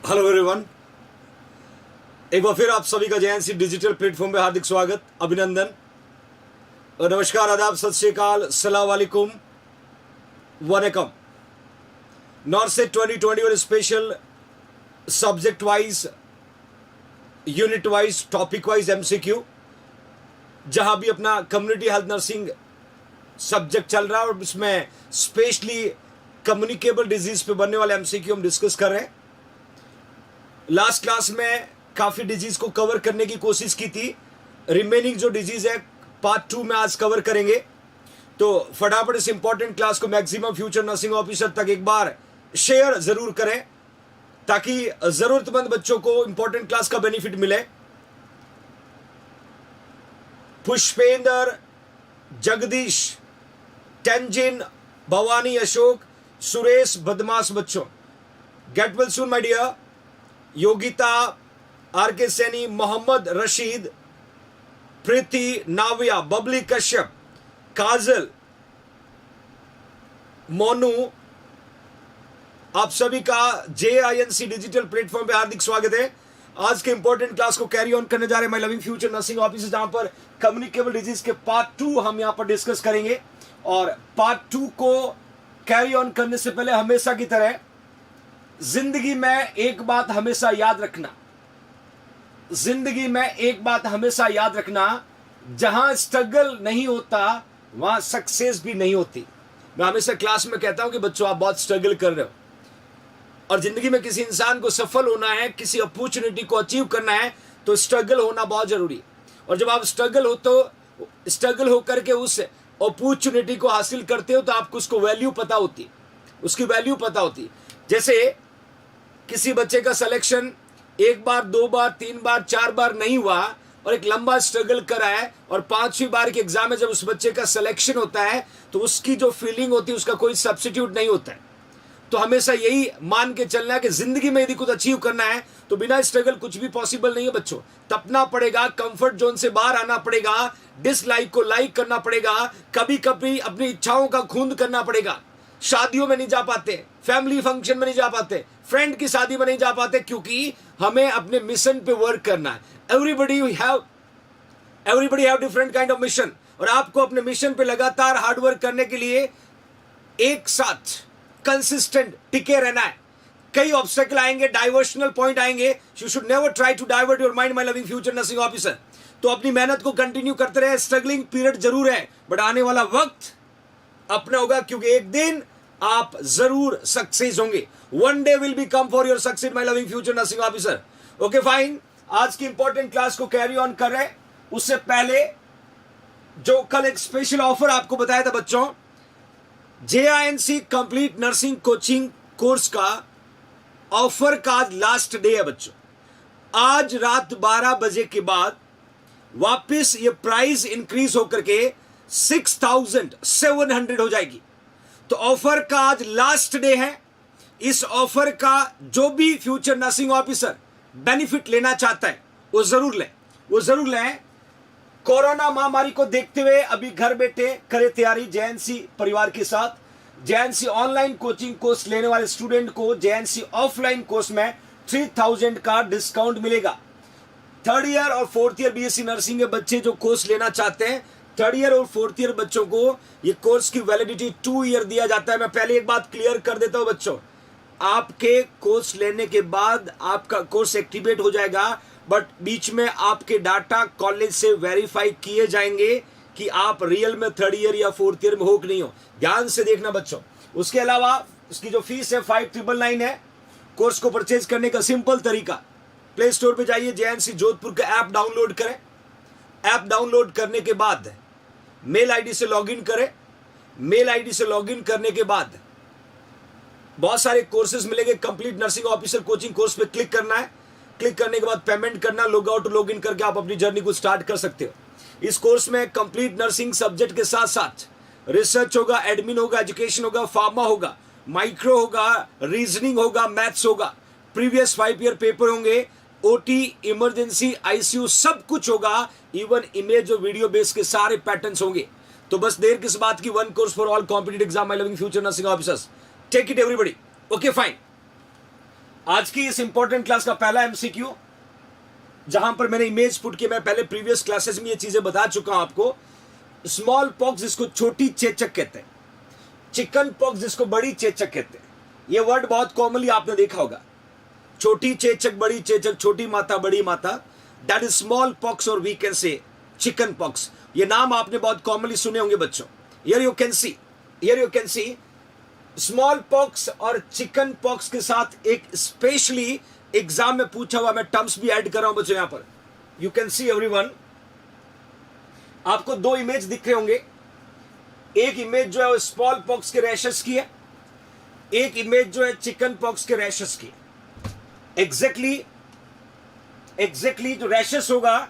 Hello everyone, एक बार फिर आप सभी का जेएनसी डिजिटल प्लेटफॉर्म पे हार्दिक स्वागत, अभिनंदन और नमस्कार, आदाब, सत श्री अकाल, अस्सलाम वालेकुम, वनकम। नॉर्थ से 2021 special subject wise, unit wise, topic wise MCQ, जहां भी अपना कम्युनिटी हेल्थ नर्सिंग सब्जेक्ट चल रहा है और इसमें स्पेशली कम्युनिकेबल डिजीज पे बनने वाले एमसीक्यू हम डिस्कस कर रहे हैं। लास्ट क्लास में काफी डिजीज को कवर करने की कोशिश की थी। रिमेनिंग जो डिजीज है पार्ट 2 में आज कवर करेंगे। तो फटाफट इस इंपॉर्टेंट क्लास को मैक्सिमम फ्यूचर नर्सिंग ऑफिसर तक एक बार शेयर जरूर करें ताकि जरूरतमंद बच्चों को इंपॉर्टेंट क्लास का बेनिफिट मिले। पुष्पेंद्र, जगदीश, टेंजिन, भवानी, अशोक, सुरेश, बदमाश बच्चों, get well soon my dear. Yogita, R K Saini, Mohammad Rashid, प्रीति, नाविया, बबली कश्यप, काजल, मोनू, आप सभी का JINC डिजिटल प्लेटफॉर्म पे हार्दिक स्वागत है। आज के इंपॉर्टेंट क्लास को कैरी ऑन करने जा रहे हैं my loving future nursing officer, जहां पर कम्युनिकेबल डिजीज के पार्ट 2 हम यहां पर डिस्कस करेंगे। और पार्ट 2 को कैरी ऑन करने से पहले हमेशा की तरह जिंदगी में एक बात हमेशा याद रखना, जिंदगी में एक बात हमेशा याद रखना, जहां स्ट्रगल नहीं होता वहां सक्सेस भी नहीं होती। मैं हमेशा क्लास में कहता हूं कि बच्चों आप बहुत स्ट्रगल कर रहे हो और जिंदगी में किसी इंसान को सफल होना है, किसी अपॉर्चुनिटी को अचीव करना है तो स्ट्रगल होना बहुत जरूरी है। और जब आप स्ट्रगल होकर के उस अपॉर्चुनिटी को हासिल करते हो तो आपको उसको वैल्यू पता होती, उसकी वैल्यू पता होती। जैसे किसी बच्चे का सिलेक्शन 1 बार, 2 बार, 3 बार, 4 बार नहीं हुआ और एक लंबा स्ट्रगल करा है और 5वीं बार के एग्जाम में जब उस बच्चे का सिलेक्शन होता है तो उसकी जो फीलिंग होती है उसका कोई सब्स्टिट्यूट नहीं होता है। तो हमेशा यही मान के चलना है कि जिंदगी में यदि कुछ अचीव करना है तो बिना स्ट्रगल कुछ भी पॉसिबल नहीं है बच्चों। तपना पड़ेगा, कंफर्ट जोन से बाहर आना पड़ेगा, डिसलाइक को लाइक करना पड़ेगा, कभी कभी अपनी इच्छाओं का खूंद करना पड़ेगा। शादियों में नहीं जा पाते, फैमिली फंक्शन में नहीं जा पाते, फ्रेंड की शादी में नहीं जा पाते, क्योंकि हमें अपने मिशन पे वर्क करना है। Everybody have different kind of mission और आपको अपने मिशन पे लगातार हार्डवर्क करने के लिए एक साथ कंसिस्टेंट टिके रहना है। कई ऑब्स्टेकल आएंगे, डाइवर्शनल पॉइंट आएंगे, you should never try to divert your mind my loving future nursing officer. तो अपनी मेहनत को कंटिन्यू करते रहे। स्ट्रगलिंग पीरियड जरूर है बट आने वाला वक्त अपना होगा, क्योंकि एक दिन आप जरूर सक्सेस होंगे। One day will be come for your success my loving future nursing officer. Okay fine, आज की इंपॉर्टेंट क्लास को कैरी ऑन कर रहे हैं। उससे पहले जो कल एक स्पेशल ऑफर आपको बताया था बच्चों, JINC complete nursing coaching course का ऑफर का आज लास्ट डे है बच्चों। आज रात 12 बजे के बाद वापस ये प्राइस इंक्रीज होकर के 6,700 हो जाएगी। तो ऑफर का आज लास्ट डे है। इस ऑफर का जो भी फ्यूचर नर्सिंग ऑफिसर बेनिफिट लेना चाहता है वो जरूर लें। कोरोना महामारी को देखते हुए अभी घर बैठे करे तैयारी JINC परिवार के साथ। JINC ऑनलाइन कोचिंग कोर्स लेने वाले स्टूडेंट को JINC ऑफलाइन कोर्स में 3000 का डिस्काउंट मिलेगा। 3rd ईयर और 4th ईयर BSc नर्सिंग के बच्चे जो कोर्स लेना चाहते हैं, 3rd ईयर और 4th ईयर बच्चों को ये कोर्स की वैलिडिटी 2 ईयर दिया जाता है। मैं पहले एक बात क्लियर कर देता हूं बच्चों, आपके कोर्स लेने के बाद आपका कोर्स एक्टिवेट हो जाएगा बट बीच में आपके डाटा कॉलेज से वेरीफाई किए जाएंगे कि आप रियल में 3rd ईयर या 4th ईयर में हो कि नहीं हो। ध्यान से देखना बच्चों। उसके अलावा उसकी जो फीस है 5999 है। कोर्स को परचेज करने का सिंपल तरीका, प्ले स्टोर पे जाइए, JINC जोधपुर का ऐप डाउनलोड करें। ऐप डाउनलोड करने के बाद मेल आईडी से लॉगिन करें। मेल आईडी से लॉगिन करने के बाद बहुत सारे कोर्सेज मिलेंगे। Complete nursing officer coaching course पे क्लिक करना है। क्लिक करने के बाद पेमेंट करना, लॉग आउट लॉग इन करके आप अपनी जर्नी को स्टार्ट कर सकते हो। इस कोर्स में कंप्लीट नर्सिंग सब्जेक्ट के साथ साथ रिसर्च होगा, एडमिन होगा, एजुकेशन होगा, फार्मा होगा, माइक्रो होगा, रीजनिंग होगा, मैथ्स होगा, प्रीवियस 5 ईयर पेपर होंगे, OT, इमरजेंसी, ICU सब कुछ होगा। इवन इमेज और वीडियो बेस के सारे पैटर्न्स होंगे। तो बस देर किस बात की, one course for all competitive exam my loving future nursing officers, take it everybody. Okay fine. आज की इस इंपॉर्टेंट क्लास का पहला एमसीक्यू, जहां पर मैंने इमेज पुट की, मैं पहले प्रीवियस क्लासेस में ये चीजें बता चुका हूं आपको। स्मॉल पॉक्स जिसको छोटी चेचक कहते हैं, चिकन पॉक्स जिसको बड़ी चेचक कहते हैं। ये वर्ड बहुत कॉमनली आपने देखा होगा, छोटी चेचक, बड़ी चेचक, छोटी माता, बड़ी माता, दैट इज स्मॉल पॉक्स और we can say chicken pox. ये नाम आपने बहुत कॉमनली सुने होंगे बच्चों। Here you can see small pox और चिकन पॉक्स के साथ एक स्पेशली एग्जाम में पूछा हुआ मैं टर्म्स भी ऐड कर रहा हूं बच्चों। यहां पर यू कैन सी एवरीवन, आपको दो इमेज दिख रहे होंगे। एक इमेज जो है वो स्मॉल पॉक्स के रैशेस की है, एक इमेज जो है चिकन पॉक्स के रैशेस की। एग्जैक्टली जो रैशेस होगा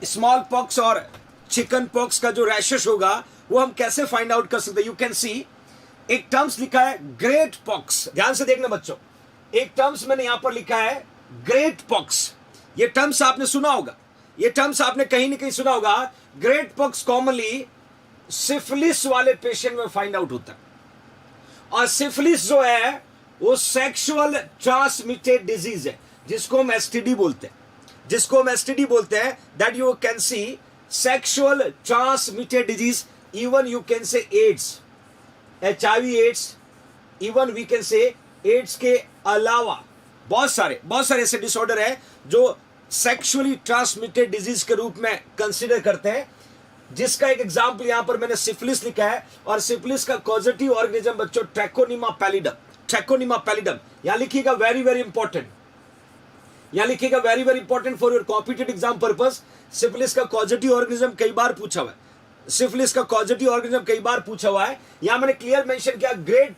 स्मॉल पॉक्स और चिकन पॉक्स का, जो रैशेस होगा वो हम कैसे फाइंड आउट कर सकते हैं। यू कैन सी एक टर्म्स लिखा है ग्रेट पॉक्स, ध्यान से देखना बच्चों। एक टर्म्स मैंने यहां पर लिखा है ग्रेट पॉक्स। ये टर्म्स आपने सुना होगा, ये टर्म्स आपने कहीं ना कहीं सुना होगा। ग्रेट पॉक्स कॉमनली सिफिलिस वाले पेशेंट में फाइंड आउट होता है, और सिफिलिस जो है वो सेक्सुअल ट्रांसमिटेड डिजीज है, जिसको हम एसटीडी बोलते हैं, that you can see sexual transmitted disease. Even you can say AIDS, HIV AIDS, even we can say AIDS के अलावा बहुत सारे ऐसे डिसऑर्डर है जो सेक्सुअली ट्रांसमिटेड डिजीज के रूप में कंसीडर करते हैं। जिसका एक एग्जांपल यहां पर मैंने सिफिलिस लिखा है, और सिफिलिस का कॉजेटिव ऑर्गेनिज्म बच्चों ट्रैकोनिमा पैलिडम। यहां लिखिएगा वेरी वेरी इंपॉर्टेंट, यहां लिखिएगा very very important for your competitive exam purpose. Syphilis का कॉजेटिव ऑर्गेनिज्म कई बार पूछा हुआ है, यहां मैंने क्लियर मेंशन किया ग्रेट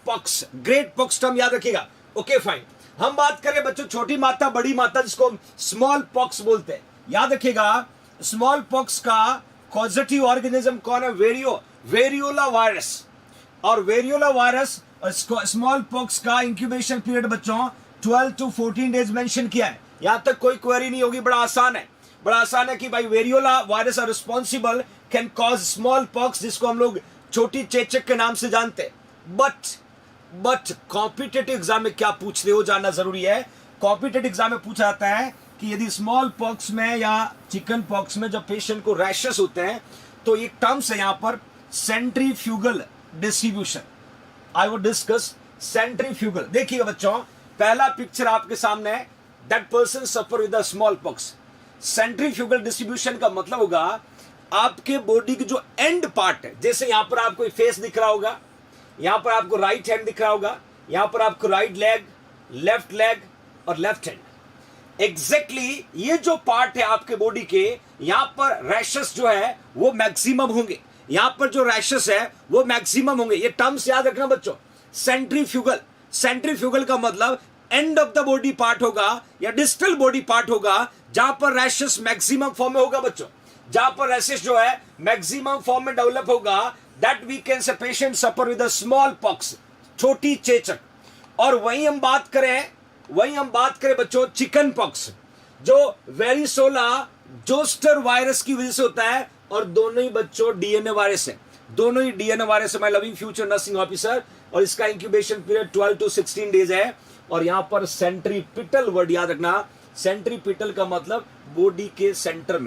पॉक्स टर्म याद रखिएगा। ओके फाइन, हम बात करें बच्चों छोटी माता बड़ी माता, जिसको हम स्मॉल पॉक्स बोलते हैं। याद रखिएगा स्मॉल पॉक्स का कॉजेटिव ऑर्गेनिज्म कौन है? Variola virus. और वेरियोला वायरस और स्मॉल पॉक्स का इंक्यूबेशन पीरियड बच्चों 12 to 14 डेज मेंशन किया है। यहां तक कोई क्वेरी नहीं होगी, बड़ा आसान है कि भाई variola virus are responsible can cause small pox, जिसको हम लोग छोटी चेचक के नाम से जानते हैं। बट कॉम्पिटिटिव एग्जाम में क्या पूछते हो जानना जरूरी है। कॉम्पिटिटिव एग्जाम में पूछा जाता है कि यदि स्मॉल पॉक्स में या चिकन पॉक्स में जब पेशेंट को रैशेस होते हैं, तो एक टर्म्स है यहां पर centrifugal distribution. I would discuss centrifugal. देखिएगा बच्चों, पहला पिक्चर आपके सामने है, that person suffer with the small pox. Centrifugal distribution का मतलब होगा आपके बॉडी की जो एंड पार्ट है, जैसे यहां पर आपको फेस दिख रहा होगा, यहां पर आपको राइट हैंड दिख रहा होगा, यहां पर आपको राइट लेग, लेफ्ट लेग और लेफ्ट हैंड। एग्जैक्टली ये जो पार्ट है आपके बॉडी के, यहां पर रैशेस जो है वो मैक्सिमम होंगे, यहां पर जो रैशेस है वो मैक्सिमम होंगे। ये टर्म्स याद रखना बच्चों। सेंट्रीफ्यूगल का मतलब end of the body part होगा या डिस्टल बॉडी पार्ट होगा, जहां पर रैशेस मैक्सिमम फॉर्म में होगा बच्चों। जहां पर रैशेस जो है मैक्सिमम फॉर्म में डेवलप होगा, that we can say patient suffer with small pox, छोटी चेचक। और वहीं हम बात करें बच्चों चिकन पॉक्स, जो वेरिसोला जोस्टर वायरस की वजह से होता है, और दोनों ही बच्चों डीएनए वायरस है, my loving future nursing officer. और इसका इंक्यूबेशन पीरियड 12 to 16 डेज है। और यहां पर सेंट्रीपिटल वर्ड याद रखना, सेंट्रीपिटल का मतलब बॉडी के सेंटर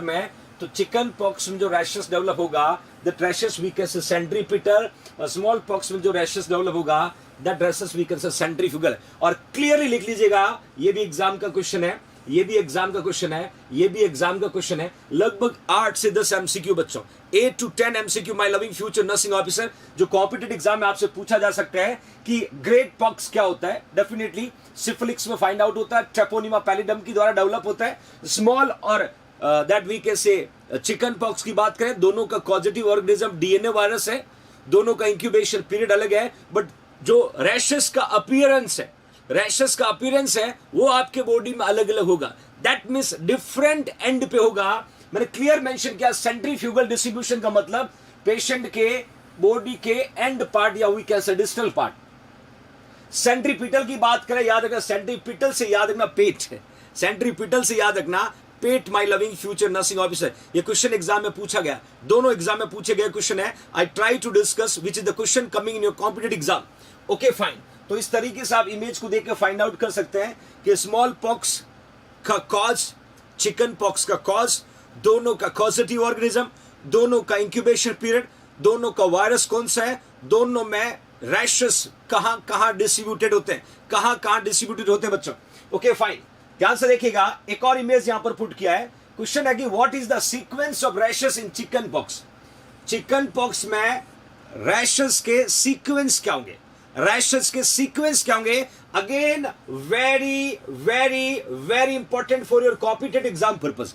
में। तो चिकन पॉक्स में जो रैशेस डेवलप होगा, that rashes we can say centripetal, और स्मॉल पॉक्स में जो रैशेस डेवलप होगा, that rashes we can say centrifugal. और क्लियरली लिख लीजिएगा, ये भी एग्जाम का क्वेश्चन है, लगभग 8 से 10 एमसीक्यू बच्चों, 8 to 10 MCQ my loving future nursing officer, जो कॉम्पिटिटिव एग्जाम में आपसे पूछा जा सकता है कि ग्रेट पॉक्स क्या होता है। डेफिनेटली सिफिलिस में फाइंड आउट होता है, ट्रेपोनिमा पैलिडम की द्वारा डेवलप होता है। स्मॉल और that we can say chicken pox की बात करें, दोनों का कॉजेटिव ऑर्गेनिज्म डीएनए वायरस है, दोनों का इंक्यूबेशन पीरियड अलग है, बट जो रैशेस का अपीयरेंस है वो आपके बॉडी में अलग अलग होगा। दैट मीन्स डिफरेंट एंड पे होगा। मैंने क्लियर मेंशन किया, सेंट्रीफ्यूगल डिस्ट्रीब्यूशन का मतलब पेशेंट के बॉडी के एंड पार्ट या we can say distal part. Centripetal की बात करें, याद रखना सेंट्रीपिटल से याद रखना पेट, my loving future nursing officer. ये क्वेश्चन एग्जाम में पूछा गया, दोनों एग्जाम में पूछे गए क्वेश्चन है। I try to discuss which is the question coming in your competitive exam. Okay fine, तो इस तरीके से आप इमेज को देख के फाइंड आउट कर सकते हैं कि स्मॉल पॉक्स का कॉज, चिकन पॉक्स का कॉज, दोनों का कॉजेटिव ऑर्गेनिज्म, दोनों का इंक्यूबेशन पीरियड, दोनों का वायरस कौन सा है, दोनों में रैशेस कहां कहां डिस्ट्रीब्यूटेड होते हैं, कहां डिस्ट्रीब्यूटेड होते हैं बच्चों। ओके फाइन, ध्यान से देखिएगा। एक और इमेज यहां पर पुट किया है। क्वेश्चन है कि what is the sequence of rashes in chicken pox. Chicken pox में रैशेस के सीक्वेंस क्या होंगे, रैशेस के सीक्वेंस क्या होंगे। Again very very very important for your competitive exam purpose.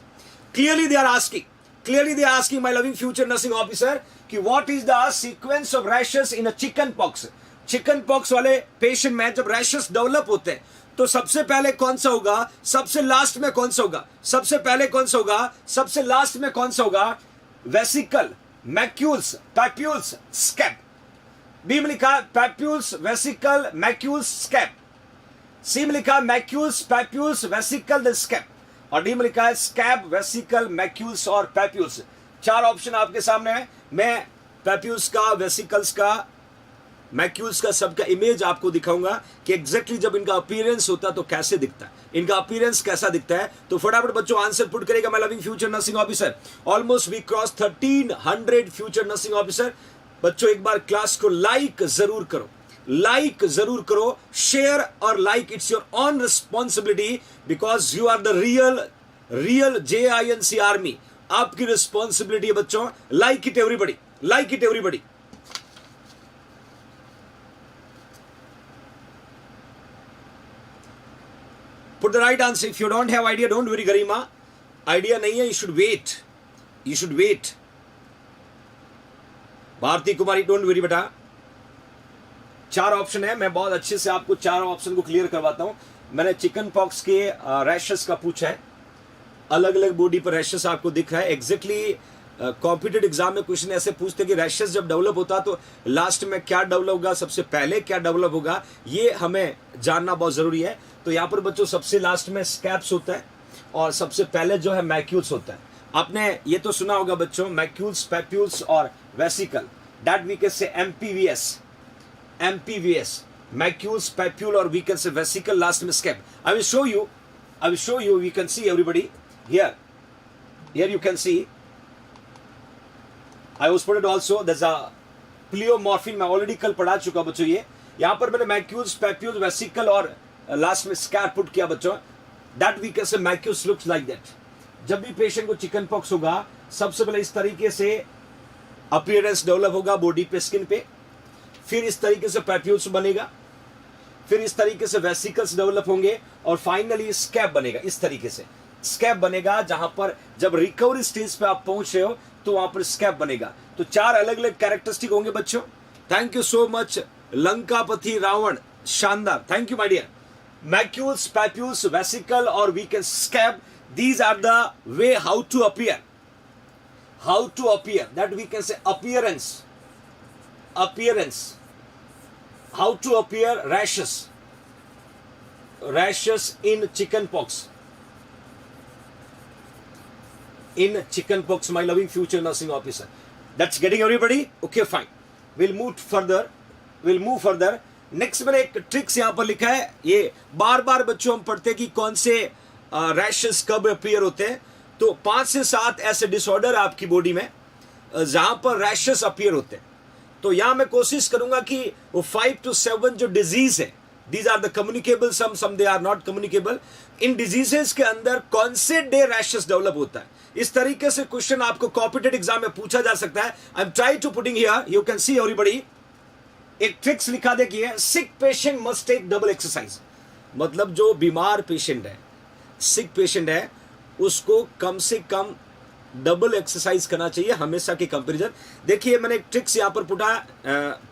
Clearly they are asking my loving future nursing officer कि what is the sequence of rashes in a chicken pox. Chicken पॉक्स वाले patient में जब rashes develop होते हैं तो सबसे पहले कौन सा होगा, सबसे लास्ट में कौन सा होगा, सबसे पहले कौन सा होगा, सबसे लास्ट में कौन सा होगा। Vesicle, macules, papules, scab. B में लिखा papules, vesicle, macules, scab. C में लिखा macules, papules, vesicle, then scab. और डी में लिखा है स्कैब, वेसिकल, मैक्यूल्स और पैप्यूल्स। चार ऑप्शन आपके सामने है। मैं पैप्यूल्स का, वेसिकल्स का, मैक्यूल्स का सबका इमेज आपको दिखाऊंगा कि एग्जैक्टली जब इनका अपीयरेंस होता है तो कैसे दिखता है, इनका अपीयरेंस कैसा दिखता है। तो फटाफट बच्चों आंसर पुट करेगा my loving future nursing officer. Almost we cross 1300 future nursing officer. बच्चों एक बार क्लास को लाइक जरूर करो, लाइक जरूर करो, शेयर और like, it's your own responsibility because you are the real JINC army. आपकी रिस्पॉन्सिबिलिटी है बच्चों। Like it everybody, like it everybody. Put the right answer. If you don't have idea, don't worry, Garima. Idea नहीं है, you should wait. You should wait. Bharti Kumari, don't worry बेटा। चार ऑप्शन है, मैं बहुत अच्छे से आपको चार ऑप्शन को क्लियर करवाता हूं। मैंने चिकन पॉक्स के रैशेस का पूछा है, अलग अलग बॉडी पर रैशेस आपको दिख रहा है। एग्जैक्टली कॉम्पिटेटिव एग्जाम में क्वेश्चन ऐसे पूछते हैं कि रैशेस जब डेवलप होता तो लास्ट में क्या डेवलप होगा, सबसे पहले क्या डेवलप होगा, ये हमें जानना बहुत जरूरी है। तो यहाँ पर बच्चों सबसे लास्ट में स्कैब्स होता है और सबसे पहले जो है मैक्यूल्स होता है। आपने ये तो सुना होगा बच्चों, मैक्यूल्स, पैप्यूल्स और vesicle, that we can say MPVS, macules, papule और we can say vesicle, last में scab. I will show you, you can see everybody here you can see I was put it also, there's a प्लियोमॉर्फिन, मैं already कल पढ़ा चुका बच्चों। ये यहाँ पर मैंने मैक्यूल्स, पैप्यूल्स, वेसिकल और लास्ट में स्कैब पुट किया बच्चों। That we can say macules looks like that. जब भी पेशेंट को चिकन पॉक्स होगा सबसे पहले इस तरीके से अपीयरेंस डेवलप होगा बॉडी पे, स्किन पे, फिर इस तरीके से पैप्यूल्स बनेगा, फिर इस तरीके से वेसिकल्स डेवलप होंगे और फाइनली स्कैब बनेगा। इस तरीके से स्कैब बनेगा, जहां पर जब रिकवरी स्टेज पे आप पहुंच रहे हो तो वहां पर स्कैब बनेगा। तो चार अलग अलग कैरेक्टरिस्टिक होंगे बच्चों। Thank you so much Lankapati Ravan, शानदार, thank you my dear. Macules, papules, vesicle और we can scab, these are the way how to appear, that we can say appearance, how to appear rashes in chicken pox, my loving future nursing officer. That's getting everybody? Okay, fine. We'll move further. Next मैंने एक tricks यहां पर लिखा है। ये बार बार बच्चों हम पढ़ते हैं कि कौन से रैशेस कब अपीयर होते हैं। तो 5 से 7 ऐसे डिसऑर्डर आपकी बॉडी में जहां पर रैशेस अपीयर होते हैं। तो यहां मैं कोशिश करूंगा कि वो 5 to 7 जो डिजीज है, these are the communicable, some they are not communicable. इन डिजीजेस के अंदर कौन से डे रैशेस डेवलप होता है, इस तरीके से क्वेश्चन आपको कॉम्पिटेटिव एग्जाम में पूछा जा सकता है। I am trying to putting here, you can see everybody. एक ट्रिक्स लिखा देखिए, sick patient must take double exercise. मतलब जो बीमार पेशेंट है, सिक पेशेंट है, उसको कम से कम डबल एक्सरसाइज करना चाहिए हमेशा के कंपैरिजन। देखिए मैंने एक ट्रिक्स यहाँ पर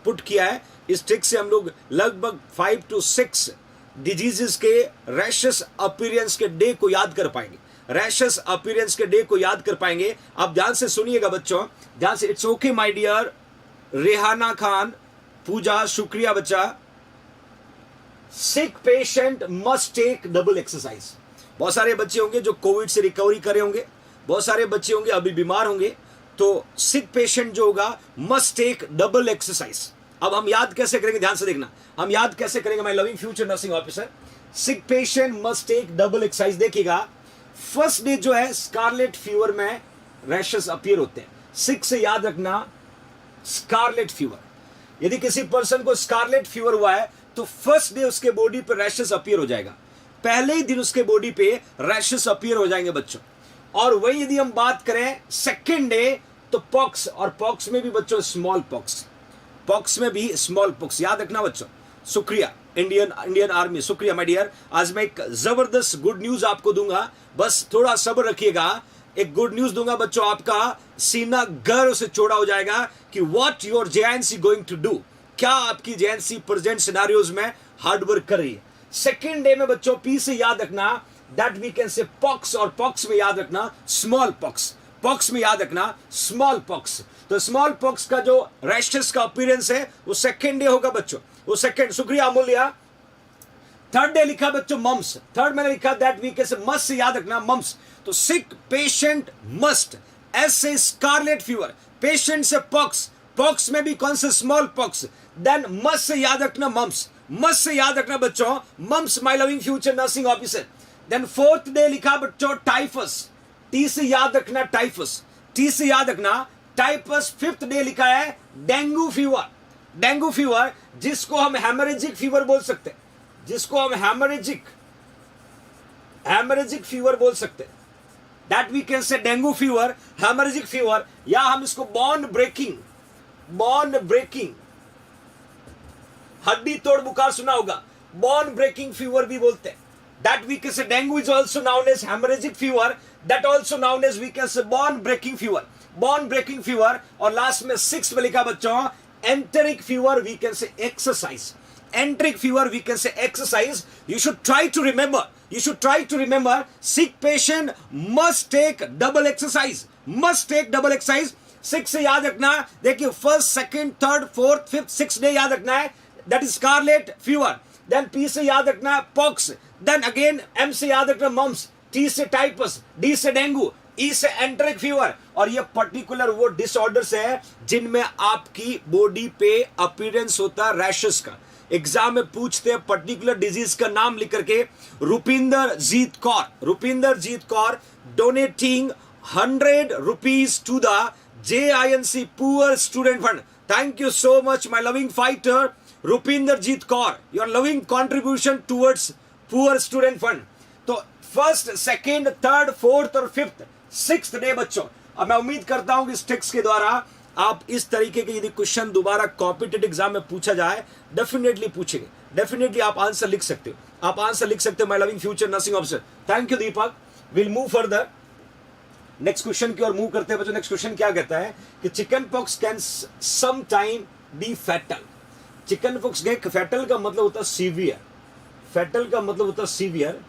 पुट किया है। इस ट्रिक से हम लोग लगभग 5 to 6 डिजीजेस के रैशेस अपीयरेंस के डे को याद कर पाएंगे, रैशेस अपीयरेंस के डे को याद कर पाएंगे। आप ध्यान से सुनिएगा बच्चों, ध्यान से। It's okay my dear Rehana Khan, Pooja, शुक्रिया बच्चा। Sick patient must take double exercise. बहुत सारे बच्चे होंगे जो कोविड से रिकवरी करे होंगे, बहुत सारे बच्चे होंगे अभी बीमार होंगे। तो सिक पेशेंट जो होगा मस्ट टेक डबल एक्सरसाइज। अब हम याद कैसे करेंगे, ध्यान से देखना, हम याद कैसे करेंगे my loving future nursing officer. Sick patient must take double exercise. देखिएगा फर्स्ट डे जो है स्कारलेट फीवर में रैशेस अपीयर होते हैं। सिक से याद रखना स्कारलेट फीवर, यदि किसी पर्सन को स्कारलेट फीवर हुआ है तो फर्स्ट डे उसके बॉडी पे रैशेस अपीयर हो जाएगा, पहले ही दिन उसके बॉडी पे रैशेस अपीयर हो जाएंगे बच्चों। और वही यदि हम बात करें सेकेंड डे तो पॉक्स, और पॉक्स में भी बच्चों स्मॉल पॉक्स, पॉक्स में भी स्मॉल पॉक्स, याद रखना बच्चों। शुक्रिया इंडियन आर्मी, शुक्रिया माय डियर। आज मैं एक जबरदस्त गुड न्यूज आपको दूंगा, बस थोड़ा सब्र रखिएगा। एक गुड न्यूज दूंगा बच्चों, आपका सीना गर्व से चौड़ा हो जाएगा कि what your JNC going to do, क्या आपकी जेएनसी प्रेजेंट सिनेरियोज में हार्डवर्क कर रही है। सेकेंड डे में बच्चों पी से याद रखना that we can say pox, और पॉक्स में याद रखना स्मॉल पॉक्स, पॉक्स में याद रखना स्मॉल पॉक्स। तो स्मॉल पॉक्स का जो रैशेस का अपीयरेंस है वो सेकेंड डे होगा बच्चों, वो सेकेंड। शुक्रिया अमूल्या। थर्ड डे लिखा बच्चों मम्स, थर्ड मैंने लिखा that we can say must से याद रखना मम्स। तो सिक पेशेंट मस्ट, एस से स्कारलेट फीवर, पेशेंट से पॉक्स, पॉक्स में भी कौन से स्मॉल पॉक्स, देन मस्ट से याद रखना मम्स, मस्ट से याद रखना बच्चों mumps my loving future nursing officer. Then fourth day लिखा बच्चों टाइफस, टी से याद रखना टाइफस, टी से याद रखना टाइफस। फिफ्थ डे लिखा है डेंगू फीवर, डेंगू फीवर जिसको हम हेमरेजिक फीवर बोल सकते हैं, जिसको हम हेमरेजिक फीवर बोल सकते हैं, that we can say dengue fever, hemorrhagic fever, या हम इसको बॉन्ड ब्रेकिंग हड्डी तोड़ बुखार सुना होगा, बॉन्ड ब्रेकिंग फीवर भी बोलते हैं। That we can say dengue is also known as hemorrhagic fever, that also known as we can say bond breaking fever, bond breaking fever. और लास्ट में सिक्स में लिखा बच्चों enteric fever, we can say exercise, enteric fever we can say exercise. You should try to remember sick patient must take double exercise, six से याद रखना। देखिए first second third fourth fifth six day याद रखना है, that is scarlet fever. Then P से याद रखना है पॉक्स, देन अगेन एम से याद रखना मम्स, टी से टाइफस, डी से डेंगू, ई से एंटेरिक फीवर। और ये पर्टिकुलर वो डिसऑर्डर्स है जिनमें आपकी बॉडी पे अपीयरेंस होता है रैशेस का। एग्जाम में पूछते हैं पर्टिकुलर डिजीज का नाम लिख करके, Rupinder Jeet Kaur donating 100 rupees to the JINC poor student fund. Thank you so much my loving fighter Rupinder Jeet Kaur, your loving contribution towards poor student fund. तो फर्स्ट सेकेंड थर्ड फोर्थ और फिफ्थ सिक्स्थ डे बच्चों, अब मैं उम्मीद करता हूं कि इस टेक्स्ट के द्वारा आप इस तरीके के यदि क्वेश्चन दोबारा कॉम्पिटेटिव एग्जाम में पूछा जाए डेफिनेटली पूछेंगे, डेफिनेटली आप आंसर लिख सकते हो, आप आंसर लिख सकते हो my loving future nursing officer. Thank you Deepak. Will move further, next question की ओर मूव करते हैं बच्चों। नेक्स्ट क्वेश्चन क्या कहता है कि chicken pox can some time be fatal. Chicken pox fatal का मतलब होता है सीवियर, फैटल का मतलब होता है severe.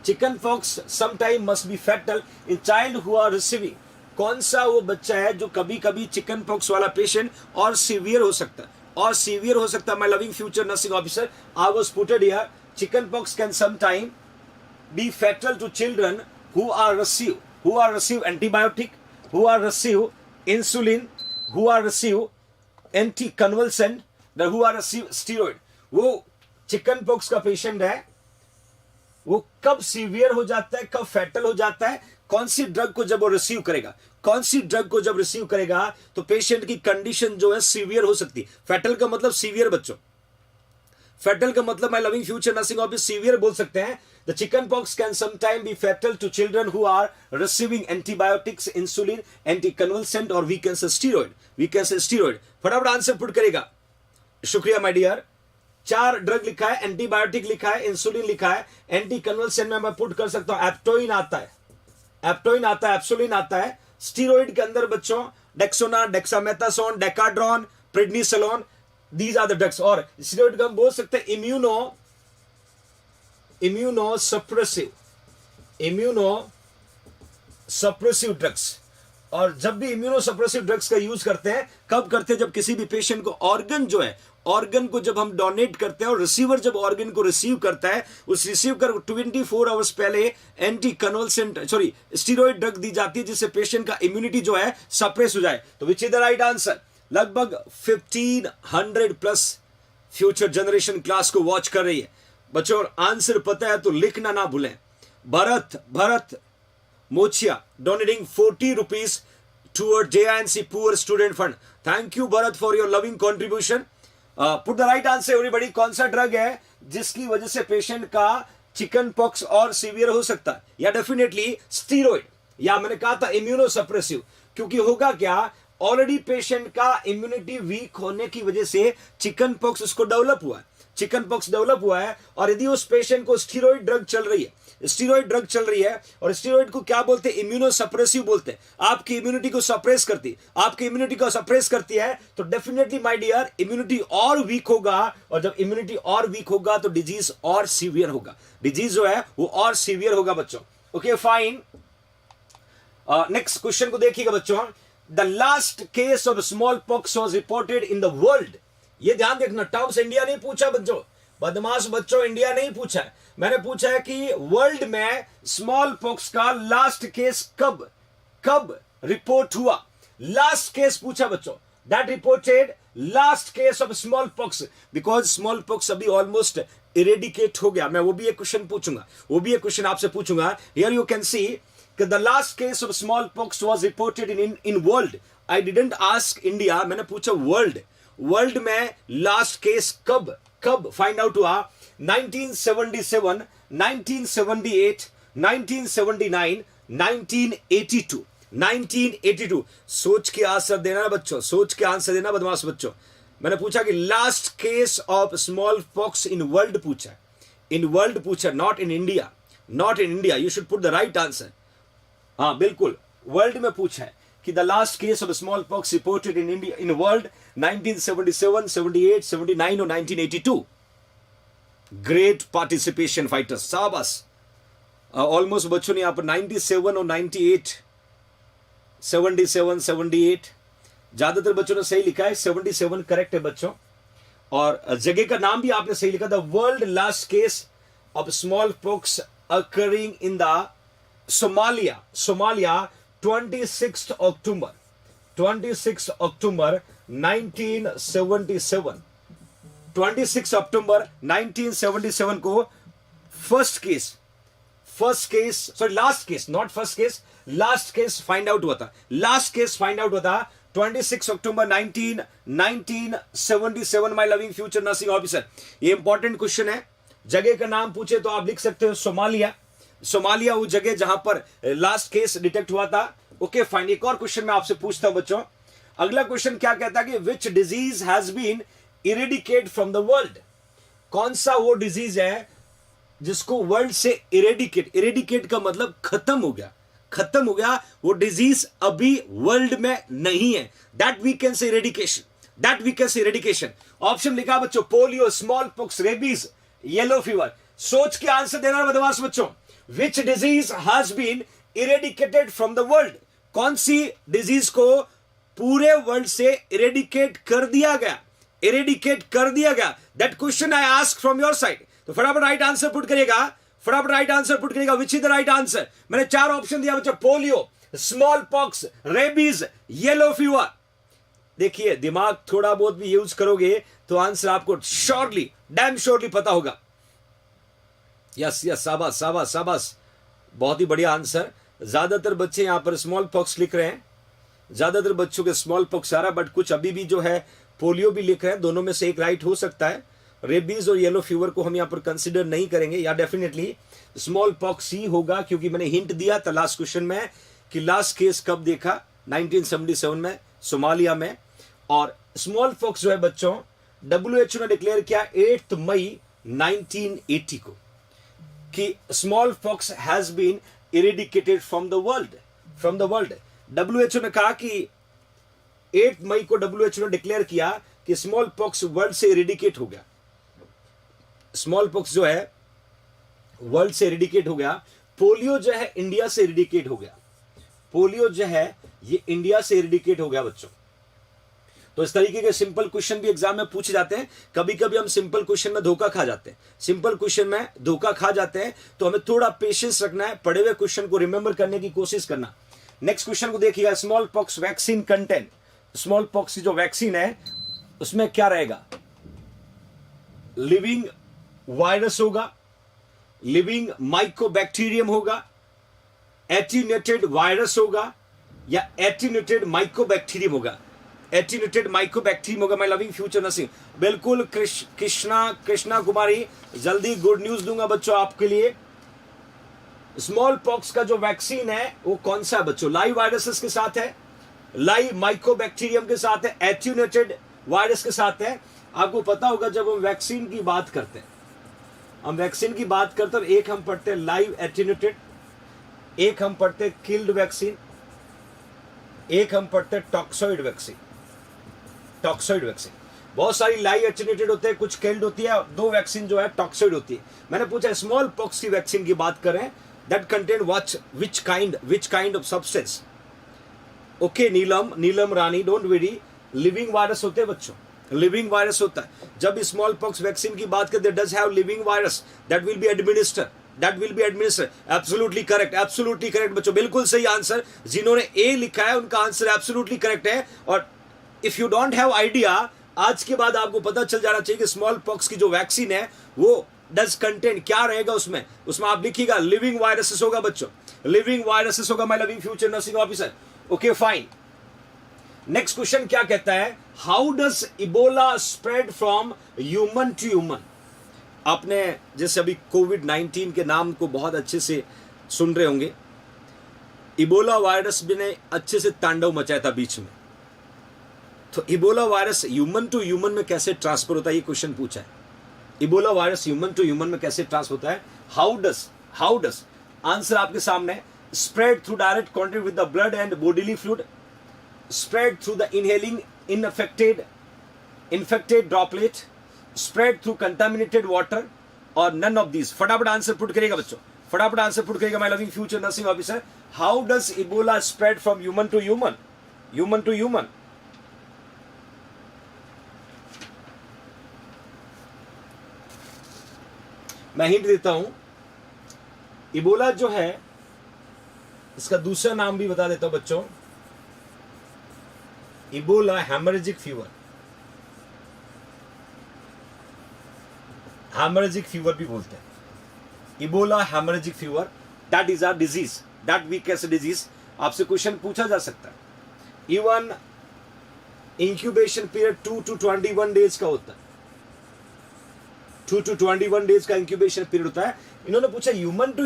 Chicken pox some time must be fatal in child who are receiving. कौन सा वो बच्चा है जो कभी कभी चिकन पॉक्स वाला पेशेंट और सीवियर हो सकता है, और सीवियर हो सकता है my loving future nursing officer. I was putted here chicken pox can some time be fatal to children who are receive antibiotic, who are receive insulin, who are receive anticonvulsant, who are receive steroid। वो chicken pox का patient है, वो कब severe हो जाता है, कब fatal हो जाता है, कौन सी ड्रग को जब वो रिसीव करेगा, कौन सी ड्रग को जब रिसीव करेगा तो पेशेंट की कंडीशन जो है सीवियर हो सकती है। फैटल का मतलब सीवियर बच्चों, फैटल का मतलब my loving future nursing office severe बोल सकते हैं। The chicken pox can sometime be fatal to children who are receiving antibiotics, insulin, anticonvulsant और वी कैन से स्टीरॉइड। फटाफट आंसर पुट करेगा। शुक्रिया माय डियर। 4 ड्रग लिखा है, एंटीबायोटिक लिखा है, इंसुलिन लिखा है, एंटी कन्वल्सेंट में मैं पुट कर सकता हूं एप्टोइन आता है, एप्सोलिन आता है। स्टीरॉइड के अंदर बच्चों Dexona, dexamethasone, Decadron, prednisolone, these are the drugs. और स्टीरॉइड का हम बोल सकते हैं इम्यूनो सप्रेसिव ड्रग्स। और जब भी इम्यूनो सप्रेसिव ड्रग्स का यूज करते हैं, कब करते हैं, जब किसी भी पेशेंट को ऑर्गन जो है, ऑर्गन को जब हम डोनेट करते हैं और रिसीवर जब ऑर्गन को रिसीव करता है, उस रिसीव कर 24 आवर्स पहले एंटी कन्वल्सेंट स्टीरॉइड ड्रग दी जाती है जिससे पेशेंट का इम्यूनिटी जो है सप्रेस हो जाए। तो विच इज द राइट आंसर? लगभग 1500 प्लस फ्यूचर जनरेशन क्लास को वॉच कर रही है बच्चों। आंसर पता है तो लिखना ना भूलें। Bharat Mochiya donating 40 rupees toward JINC poor student fund. Thank you Bharat for your loving contribution. Put the right answer everybody. कौन सा ड्रग है जिसकी वजह से पेशेंट का चिकन पॉक्स और सीवियर हो सकता है? या डेफिनेटली स्टीरॉइड, या मैंने कहा था इम्यूनोसप्रेसिव। क्योंकि होगा क्या, ऑलरेडी पेशेंट का इम्यूनिटी वीक होने की वजह से चिकन पॉक्स उसको डेवलप हुआ है, चिकन पॉक्स डेवलप हुआ है। और यदि उस पेशेंट को स्टीरॉइड ड्रग चल रही है, स्टीरॉइड ड्रग चल रही है, और स्टीरॉइड को क्या बोलते हैं? इम्यूनोसप्रेसिव बोलते हैं। आपकी इम्यूनिटी को सप्रेस करती, आपकी इम्यूनिटी को सप्रेस करती है, तो डेफिनेटली माय डियर इम्यूनिटी और वीक होगा। और जब इम्यूनिटी और वीक होगा तो डिजीज और सीवियर होगा, डिजीज जो है वो और सीवियर होगा बच्चों। Okay fine. नेक्स्ट क्वेश्चन को देखिएगा बच्चों। The last case of small pox was reported in the world. ये ध्यान देखना, टर्म्स इंडिया नहीं पूछा बच्चों, बदमाश बच्चों, इंडिया नहीं पूछा है। मैंने पूछा है कि वर्ल्ड में स्मॉल पॉक्स का लास्ट केस कब रिपोर्ट हुआ। लास्ट केस पूछा बच्चों, that reported last case of small pox, because small pox अभी ऑलमोस्ट इरेडिकेट हो गया। मैं वो भी एक क्वेश्चन पूछूंगा, वो भी एक क्वेश्चन आपसे पूछूंगा। Here you can see the last case of small pox was reported in world. I didn't ask India, मैंने पूछा वर्ल्ड। वर्ल्ड में लास्ट केस कब फाइंड आउट हुआ? 1977, 1978, 1979, 1982, 1982। सोच के आंसर देना बच्चों, सोच के आंसर देना बदमाश बच्चों। मैंने पूछा कि last case of small pox in world पूछा, इन वर्ल्ड पूछा, not in India, not in India. You should put the right answer. हाँ बिल्कुल, वर्ल्ड में पूछा है कि the last case of small pox reported in India in world 1977, 78, 79 और 1982। Great participation fighters, शाबाश। ऑलमोस्ट बच्चों ने यहां पर 97 और 98, 77, 78, ज्यादातर बच्चों ने सही लिखा है। 77 करेक्ट है बच्चों। और जगह का नाम भी आपने सही लिखा, the world last case of small pox occurring in the Somalia 26 अक्टूबर 1977। 26 अक्टूबर 1977 को लास्ट केस फाइंड आउट हुआ था। लास्ट केस फाइंड आउट हुआ था 26 अक्टूबर 1977। My loving future nursing officer, ये इंपॉर्टेंट क्वेश्चन है। जगह का नाम पूछे तो आप लिख सकते हो सोमालिया। सोमालिया वो जगह जहां पर लास्ट केस डिटेक्ट हुआ था। Okay fine. एक और क्वेश्चन मैं आपसे पूछता हूं बच्चों। अगला क्वेश्चन क्या कहता है कि which disease has been eradicate from the world. कौन सा वो डिजीज है जिसको वर्ल्ड से इरेडिकेट का मतलब खत्म हो गया, खत्म हो गया, वो डिजीज अभी वर्ल्ड में नहीं है। That we can say eradication, that we can say eradication. Option लिखा बच्चों, polio, small pox, rabies, yellow fever. सोच के आंसर देना बदमाश बच्चों। Which disease has been eradicated from the world. कौन सी डिजीज को पूरे वर्ल्ड से इरेडिकेट कर दिया गया, इरेडिकेट कर दिया गया। That question I ask from your side. तो फटाफट राइट आंसर पुट करिएगा, फटाफट राइट आंसर पुट करिएगा। विच इज द राइट आंसर? मैंने 4 ऑप्शन दिया बच्चों, polio, small pox, rabies, yellow fever. देखिए दिमाग थोड़ा बहुत भी यूज करोगे तो आंसर आपको श्योरली, डैम श्योरली पता होगा। यस यस, शाबाश शाबाश शाबाश, बहुत ही बढ़िया आंसर। ज्यादातर बच्चे यहां पर स्मॉल पॉक्स लिख रहे हैं, ज्यादातर बच्चों के स्मॉल पॉक्स आ रहा है, बट कुछ अभी भी जो है पोलियो भी लिख रहे हैं। दोनों में से एक राइट हो सकता है। रेबीज और येलो फीवर को हम यहां पर कंसिडर नहीं करेंगे, या डेफिनेटली स्मॉल पॉक्स ही होगा, क्योंकि मैंने हिंट दिया था लास्ट क्वेश्चन में कि लास्ट केस कब देखा, 1977 में सोमालिया में। और स्मॉल पॉक्स जो है बच्चों WHO ने डिक्लेयर किया 8 मई 1980 को कि small pox has been eradicated from the world, from the world. WHO ने कहा कि 8 मई को WHO ने डिक्लेयर किया कि स्मॉल पॉक्स वर्ल्ड से इरेडिकेट हो गया। स्मॉल पॉक्स जो है वर्ल्ड से इरेडिकेट हो गया। पोलियो जो है इंडिया से इरेडिकेट हो गया, पोलियो जो है ये इंडिया से इरेडिकेट हो गया बच्चों। तो इस तरीके के सिंपल क्वेश्चन भी एग्जाम में पूछे जाते हैं। कभी कभी हम सिंपल क्वेश्चन में धोखा खा जाते हैं, सिंपल क्वेश्चन में धोखा खा जाते हैं, तो हमें थोड़ा पेशेंस रखना है, पढ़े हुए क्वेश्चन को रिमेंबर करने की कोशिश करना। नेक्स्ट क्वेश्चन को देखिएगा, small pox vaccine content small pox की जो वैक्सीन है उसमें क्या रहेगा? लिविंग वायरस होगा, लिविंग माइकोबैक्टीरियम होगा, एटीन्यूटेड वायरस होगा या एटीन्यूटेड माइकोबैक्टीरियम होगा? एटीन्यूटेड माइकोबैक्टीरियम होगा। My loving future nursing. बिल्कुल कृष्णा कुमारी, जल्दी गुड न्यूज दूंगा बच्चों आपके लिए। स्मॉल पॉक्स का जो वैक्सीन है वो कौन सा है बच्चों? लाइव वायरसेस के साथ है, लाइव माइकोबैक्टीरियम के साथ है, एटीन्यूटेड वायरस के साथ है। आपको पता होगा जब हम वैक्सीन की बात करते हैं, एक हम पढ़ते हैं लाइव एटीन्यूटेड, एक हम पढ़ते हैं किल्ड वैक्सीन, एक हम पढ़ते हैं टॉक्सॉइड वैक्सीन। बहुत सारी लाइव एटीन्यूटेड होते हैं, कुछ किल्ड होती है, 2 वैक्सीन जो है टॉक्सॉइड होती है। मैंने पूछा स्मॉल पॉक्स की वैक्सीन की बात करें, that contain which kind of substance? Okay Neelam Rani, don't very, living virus होते हैं बच्चों, लिविंग वायरस होता है। जब स्मॉल पॉक्स वैक्सीन की बात करते हैं, does have living virus, that will be administered, absolutely correct बच्चों, बिल्कुल सही आंसर। जिन्होंने ए लिखा है उनका आंसर एब्सोल्युटली करेक्ट है। और if you don't have idea, आज के बाद आपको पता चल जाना चाहिए कि स्मॉल पॉक्स की जो वैक्सीन है वो डज कंटेन क्या रहेगा उसमें आप लिखिएगा लिविंग वायरसेस होगा बच्चों, लिविंग वायरसेस होगा। My loving future nursing officer. Okay fine. Next question क्या कहता है? How does Ebola spread from human to human? आपने जैसे अभी कोविड-19 के नाम को बहुत अच्छे से सुन रहे होंगे, इबोला वायरस भी ने अच्छे से तांडव मचाया था बीच में। तो Ebola virus human to human में कैसे ट्रांसफर होता है, ये क्वेश्चन पूछा है। Ebola virus human to human में कैसे ट्रांसफर होता है? हाउ डज आंसर आपके सामने। Spread through direct contact with the blood and bodily fluid, spread through the inhaling infected droplet, spread through contaminated water, or none of these? फटाफट answer put करेगा बच्चों, फटाफट आंसर पुट करेगा my loving future nursing officer. How does Ebola spread from human to human? मैं hint देता हूं, Ebola जो है इसका दूसरा नाम भी बता देता हूं बच्चों, इबोला हेमरेजिक फीवर भी बोलते हैं। Ebola hemorrhagic fever, that is a disease, that we कैसे डिजीज? आपसे क्वेश्चन पूछा जा सकता है। Even incubation period 2 to 21 days का होता है, 2 to 21 डेज का इंक्यूबेशन पीरियड होता है। इन्होंने पूछा ह्यूमन टू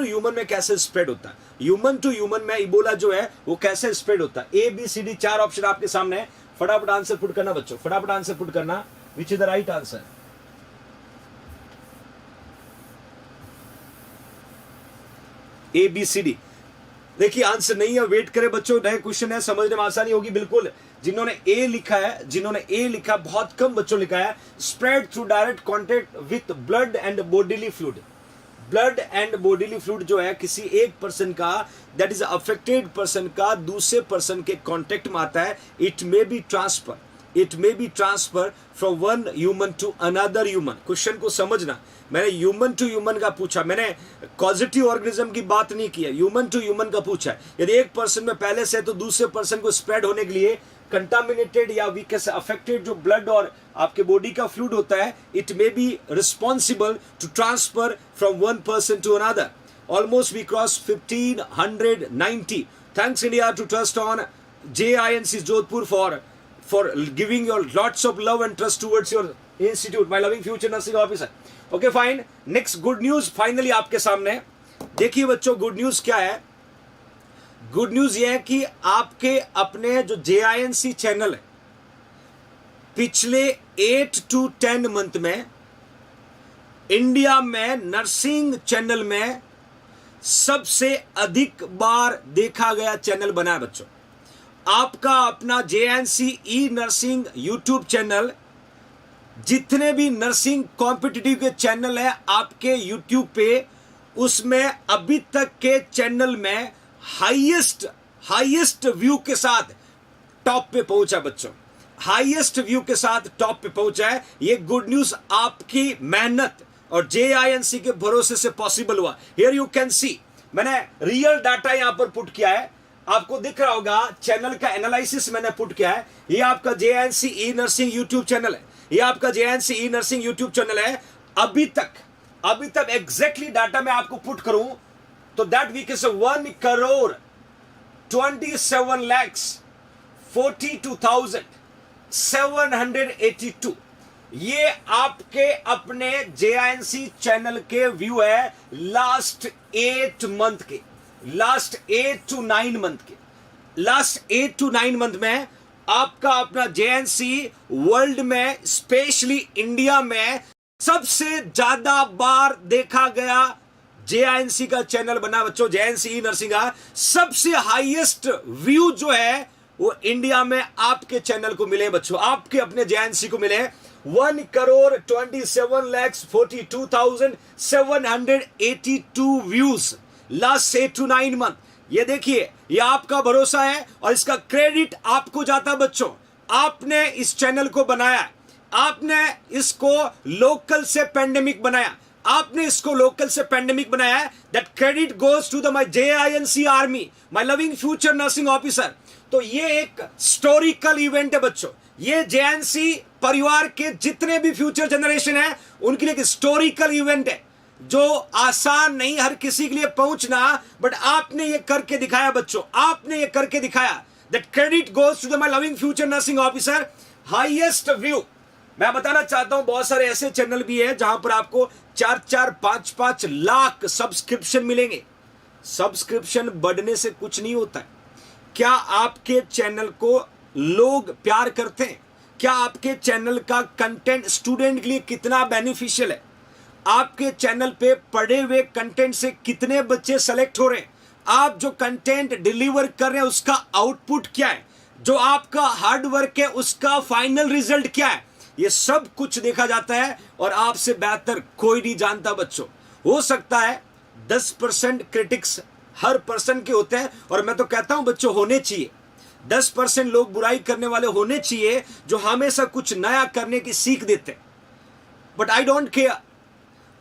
ह्यूमन में कैसे स्प्रेड होता है? ह्यूमन टू ह्यूमन में इबोला जो है वो कैसे स्प्रेड होता है? A B C D 4 option आपके सामने है। फटाफट आंसर पुट करना बच्चों, फटाफट आंसर पुट करना। Which is the right answer? A B C D. देखिए आंसर नहीं है, वेट करें बच्चों, नए क्वेश्चन है, समझने में आसानी होगी बिल्कुल। जिन्होंने ए लिखा बहुत कम बच्चों लिखा है। Spread through direct contact with blood and bodily fluid. Blood and bodily fluid जो है किसी एक पर्सन का, दैट इज अफेक्टेड पर्सन का दूसरे पर्सन के कॉन्टेक्ट में आता है। It may be transfer from one human to another human. Question को समझना, मैंने ह्यूमन टू ह्यूमन का पूछा, मैंने पॉजिटिव ऑर्गेनिज्म की बात नहीं की है, ह्यूमन टू ह्यूमन का पूछा है। यदि एक पर्सन में पहले से है तो दूसरे पर्सन को स्प्रेड होने के लिए कंटामिनेटेड या वी कैसे अफेक्टेड जो ब्लड और आपके बॉडी का फ्लूइड होता है, it may be responsible to transfer from one person to another. Almost we cross 1590। Thanks India to trust on JINC Jodhpur for giving your lots of love and trust towards your institute, my loving future nursing officer. Okay fine, next good news finally आपके सामने। देखिए बच्चों good news क्या है? Good news ये है कि आपके अपने जो JINC चैनल है, पिछले 8 to 10 मंथ में इंडिया में नर्सिंग चैनल में सबसे अधिक बार देखा गया चैनल बना है बच्चों। आपका अपना JINC ई नर्सिंग यूट्यूब चैनल, जितने भी नर्सिंग कॉम्पिटिटिव के चैनल है आपके यूट्यूब पे, उसमें अभी तक के चैनल में हाईएस्ट व्यू के साथ टॉप पे पहुंचा बच्चों, हाईएस्ट व्यू के साथ टॉप पे पहुंचा है। ये गुड न्यूज आपकी मेहनत और JINC के भरोसे से पॉसिबल हुआ। हियर यू कैन सी, मैंने रियल डाटा यहां पर पुट किया है। आपको दिख रहा होगा चैनल का एनालिसिस मैंने पुट किया है। ये आपका JNC ई नर्सिंग यूट्यूब चैनल है, ये आपका JNC ई नर्सिंग यूट्यूब चैनल है। अभी तक एग्जैक्टली डाटा मैं आपको पुट करूं तो दैट वीक इज 1,27,42,782। ये आपके अपने JNC चैनल के व्यू है लास्ट 8 मंथ के, लास्ट 8 to 9 मंथ के। लास्ट 8 to 9 मंथ में आपका अपना JNC वर्ल्ड में, स्पेशली इंडिया में सबसे ज्यादा बार देखा गया JNC का चैनल बना बच्चों। JNC ई नर्सिंग का सबसे हाईएस्ट व्यू जो है वो इंडिया में आपके चैनल को मिले बच्चों, आपके अपने JNC को मिले। 1,27,42,782 व्यूज लास्ट 8 to 9 मंथ। ये देखिए, ये आपका भरोसा है और इसका क्रेडिट आपको जाता बच्चों। आपने इस चैनल को बनाया, आपने इसको लोकल से पेंडेमिक बनाया, आपने इसको लोकल से पेंडेमिक बनाया। That credit goes to the my JINC army, my loving future nursing officer. तो ये एक हिस्टोरिकल इवेंट है बच्चों। ये JNC परिवार के जितने भी फ्यूचर जनरेशन है उनके लिए एक हिस्टोरिकल इवेंट है, जो आसान नहीं हर किसी के लिए पहुंचना, बट आपने ये करके दिखाया बच्चों, आपने ये करके दिखाया। That credit goes to the my loving future nursing officer. Highest view मैं बताना चाहता हूं, बहुत सारे ऐसे चैनल भी है जहां पर आपको 4-4, 5-5 लाख सब्सक्रिप्शन मिलेंगे। सब्सक्रिप्शन बढ़ने से कुछ नहीं होता है। क्या आपके चैनल को लोग प्यार करते हैं? क्या आपके चैनल का कंटेंट स्टूडेंट के लिए कितना बेनिफिशियल है? आपके चैनल पे पढ़े हुए कंटेंट से कितने बच्चे सेलेक्ट हो रहे हैं? आप जो कंटेंट डिलीवर कर रहे हैं उसका आउटपुट क्या है? जो आपका हार्ड वर्क है उसका फाइनल रिजल्ट क्या है? ये सब कुछ देखा जाता है और आपसे बेहतर कोई नहीं जानता बच्चों। हो सकता है 10% क्रिटिक्स हर पर्सन के होते हैं, और मैं तो कहता हूं बच्चों होने चाहिए। 10% लोग बुराई करने वाले होने चाहिए जो हमेशा कुछ नया करने की सीख देते हैं। बट आई डोंट केयर,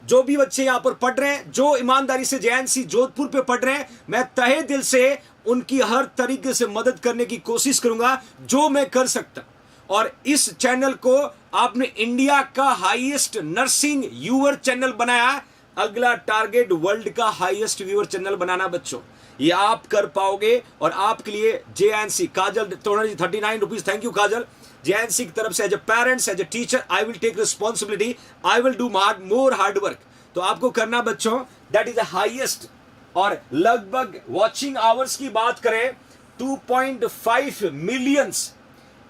जो भी बच्चे यहां पर पढ़ रहे हैं, जो ईमानदारी से JNC जोधपुर पे पढ़ रहे हैं, मैं तहे दिल से उनकी हर तरीके से मदद करने की कोशिश करूंगा जो मैं कर सकता। और इस चैनल को आपने इंडिया का हाईएस्ट नर्सिंग व्यूअर चैनल बनाया। अगला टारगेट वर्ल्ड का हाईएस्ट व्यूअर चैनल बनाना बच्चों, ये आप कर पाओगे। और आपके लिए JNC Kajal 39 rupees, thank you Kajal. JNC की तरफ से as a parents, as a teacher, I will take responsibility, I will do more hard work. तो आपको करना बच्चों, दैट इज द हाईएस्ट। और लगभग वॉचिंग आवर्स की बात करें 2.5 मिलियंस,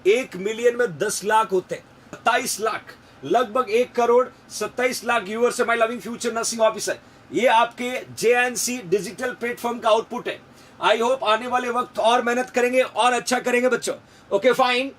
1 मिलियन में 10 लाख होते हैं, 27 लाख, लगभग 1,27 लाख व्यूअर्स है my loving future nursing officer. ये आपके JNC डिजिटल प्लेटफॉर्म का आउटपुट है। आई होप आने वाले वक्त और मेहनत करेंगे और अच्छा करेंगे बच्चों। Okay fine.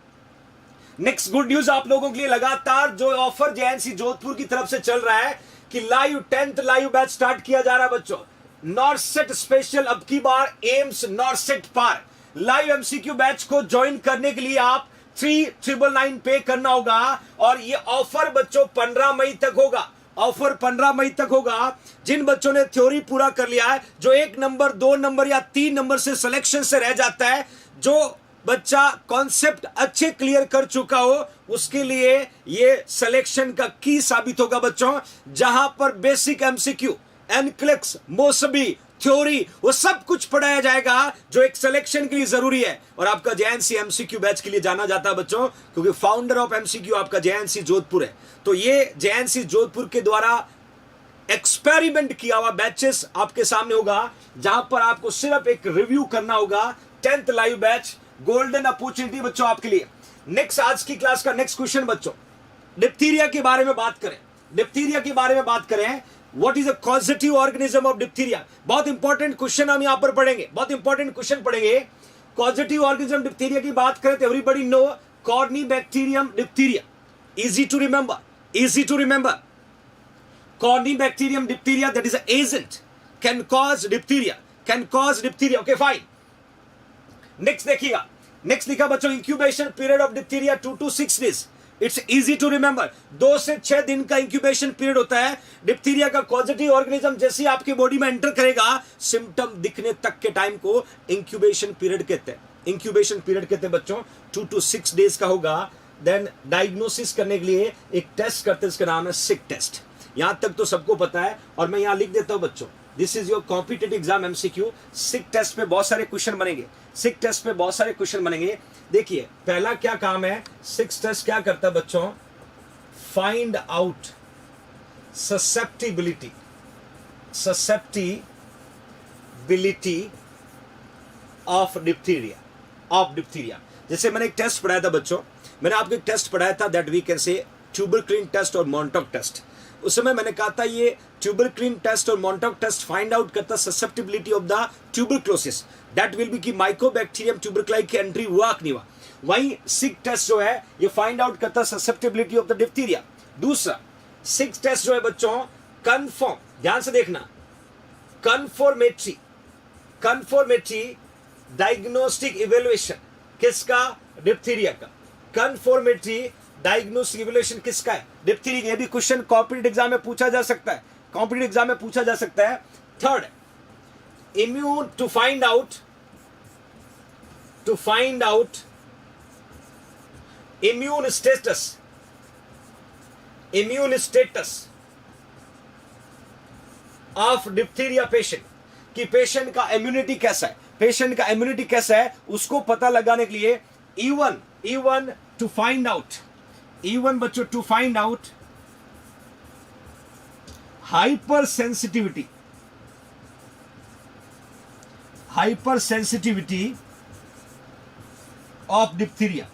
Next good news आप लोगों के लिए, लगातार जो ऑफर JNC जोधपुर की तरफ से चल रहा है कि live 10th live batch start किया जा रहा है बच्चों। नॉर्सेट स्पेशल, अब की बार एम्स नॉर्सेट पार। लाइव MCQ बैच को ज्वाइन करने के लिए आप 3,999 पे करना होगा। और ये ऑफर बच्चों 15 मई तक होगा। ऑफर 15 मई तक होगा। जिन बच्चों ने थ्योरी पूरा कर लिया है, जो 1 नंबर 2 नंबर या 3 नंबर से सिलेक्शन से रह जाता है, जो बच्चा कॉन्सेप्ट अच्छे क्लियर कर चुका हो, उसके लिए ये सिलेक्शन का की साबित होगा बच्चों। जहां पर बेसिक MCQ, एनक्लेक्स, मोसबी, थ्योरी, वो सब कुछ पढ़ाया जाएगा जो एक सिलेक्शन के लिए जरूरी है। और आपका JNC MCQ बैच के लिए जाना जाता है बच्चों, क्योंकि फाउंडर ऑफ MCQ आपका JNC जोधपुर है। तो ये JNC जोधपुर के द्वारा एक्सपेरिमेंट किया हुआ बैचेस आपके सामने होगा, जहां पर आपको सिर्फ एक रिव्यू करना होगा। 10th live batch, golden opportunity बच्चों आपके लिए। नेक्स्ट, आज की क्लास का नेक्स्ट क्वेश्चन बच्चों, डिप्थीरिया के बारे में बात करें। डिप्थीरिया के बारे में बात करें, what is a causative organism of diphtheria. बहुत इंपॉर्टेंट क्वेश्चन हम यहां पर पढ़ेंगे, बहुत इंपॉर्टेंट क्वेश्चन पढ़ेंगे। कॉजेटिव ऑर्गेनिज्म डिप्थीरिया की बात करें तो everybody know corynebacterium diphtheria, easy to remember, easy to remember. Corynebacterium diphtheria, that is an agent, can cause diphtheria, can cause diphtheria. Okay, fine. Next देखिएगा, next लिखा बच्चों, incubation period of diphtheria 2 to 6 days. It's easy to remember. 2 से 6 दिन का incubation period होता है। Diphtheria का causative organism जैसे ही आपकी बॉडी में एंटर करेगा, सिम्टम दिखने तक के टाइम को इंक्यूबेशन पीरियड कहते हैं। इंक्यूबेशन पीरियड कहते हैं बच्चों, 2 to 6 डेज का होगा। देन डायग्नोसिस करने के लिए एक टेस्ट करते हैं, इसका नाम है सिक टेस्ट। यहां तक तो सबको पता है, और मैं यहां लिख देता हूं बच्चों, this is your competitive exam MCQ. Schick test पे बहुत सारे क्वेश्चन बनेंगे, सिक टेस्ट पे बहुत सारे क्वेश्चन बनेंगे। देखिए पहला क्या काम है, सिक टेस्ट क्या करता है बच्चों, find out susceptibility of diphtheria. जैसे मैंने एक टेस्ट पढ़ाया था बच्चों, मैंने आपको एक टेस्ट पढ़ाया था, that we can say tuberculin test और मॉन्टॉक टेस्ट। उस समय मैंने कहा था ये ट्यूबरक्लिन टेस्ट और मॉन्टॉक टेस्ट फाइंड आउट करता susceptibility of the tuberculosis, that will be कि माइकोबैक्टीरियम ट्यूबरक्लाई की एंट्री हुआ कि नहीं हुआ। वहीं सिक टेस्ट जो है ये फाइंड आउट करता ससेप्टिबिलिटी ऑफ द डिप्थीरिया। दूसरा सिक टेस्ट जो है बच्चों, कंफर्म, ध्यान से देखना, कन्फॉर्मेटरी डायग्नोस्टिक इवेल्युएशन किसका, डिप्थीरिया का। कन्फॉर्मेटरी डायग्नोस्टिक इवेल्युएशन किसका है, डिप्थीरिया। ये भी क्वेश्चन कॉम्पिटिटिव एग्जाम में पूछा जा सकता है, कॉम्पिटिटिव एग्जाम में पूछा जा सकता है। Third, immune to find out immune status of diphtheria patient, कि पेशेंट का इम्यूनिटी कैसा है, पेशेंट का इम्यूनिटी कैसा है उसको पता लगाने के लिए even to find out, even बच्चों to find out hyper sensitivity of diphtheria.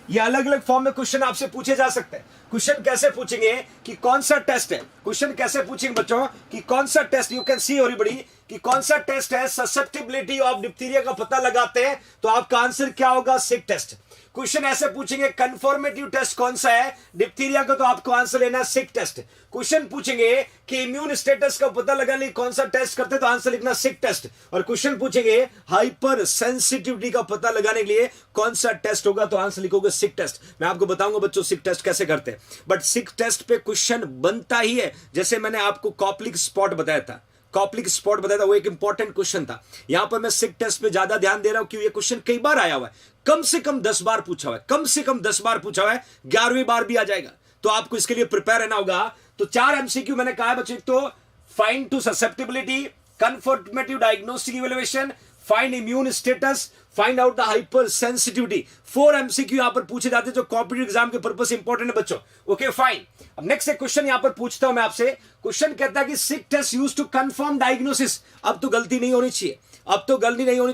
ये अलग अलग फॉर्म में क्वेश्चन आपसे पूछे जा सकते हैं। क्वेश्चन कैसे पूछेंगे कि कौन सा टेस्ट है, क्वेश्चन कैसे पूछेंगे बच्चों कि कौन सा test, you can see everybody कि कौन सा टेस्ट है ससेप्टिबिलिटी ऑफ डिप्थीरिया का पता लगाते हैं, तो आपका आंसर क्या होगा, सिक टेस्ट। क्वेश्चन ऐसे पूछेंगे कंफर्मेटिव टेस्ट कौन सा है डिप्थीरिया का, तो आपको आंसर लेना है सिक टेस्ट। क्वेश्चन पूछेंगे कि इम्यून स्टेटस का पता लगाने कौन सा टेस्ट करते हैं, तो आंसर लिखना सिक टेस्ट। और क्वेश्चन पूछेंगे हाइपर सेंसिटिविटी का पता लगाने के लिए कौन सा टेस्ट होगा, तो आंसर लिखोगे सिक टेस्ट। मैं आपको बताऊंगा बच्चों सिक टेस्ट कैसे करते हैं, बट सिक टेस्ट पे क्वेश्चन बनता ही है। जैसे मैंने आपको कॉप्लिक स्पॉट बताया था, वो एक इंपॉर्टेंट क्वेश्चन था। यहां पर मैं सिक टेस्ट पे ज्यादा ध्यान दे रहा हूं क्योंकि ये क्वेश्चन कई बार आया हुआ है, कम से कम 10 बार पूछा हुआ है, 11वीं बार भी आ जाएगा, तो आपको इसके लिए प्रिपेयर रहना होगा। तो 4 एमसीक्यू मैंने कहा है बच्चों, तो find to susceptibility, confirmative diagnostic evaluation, find immune status, find out the hypersensitivity. 4 MCQ यहां पर पूछे जाते हैं जो कॉम्पिटिटिव एग्जाम के पर्पस से इंपॉर्टेंट है बच्चों। ओके फाइन, अब नेक्स्ट एक क्वेश्चन यहां पर पूछता हूं मैं आपसे। क्वेश्चन कहता है कि Schick test used to confirm diagnosis. अब तो गलती नहीं होनी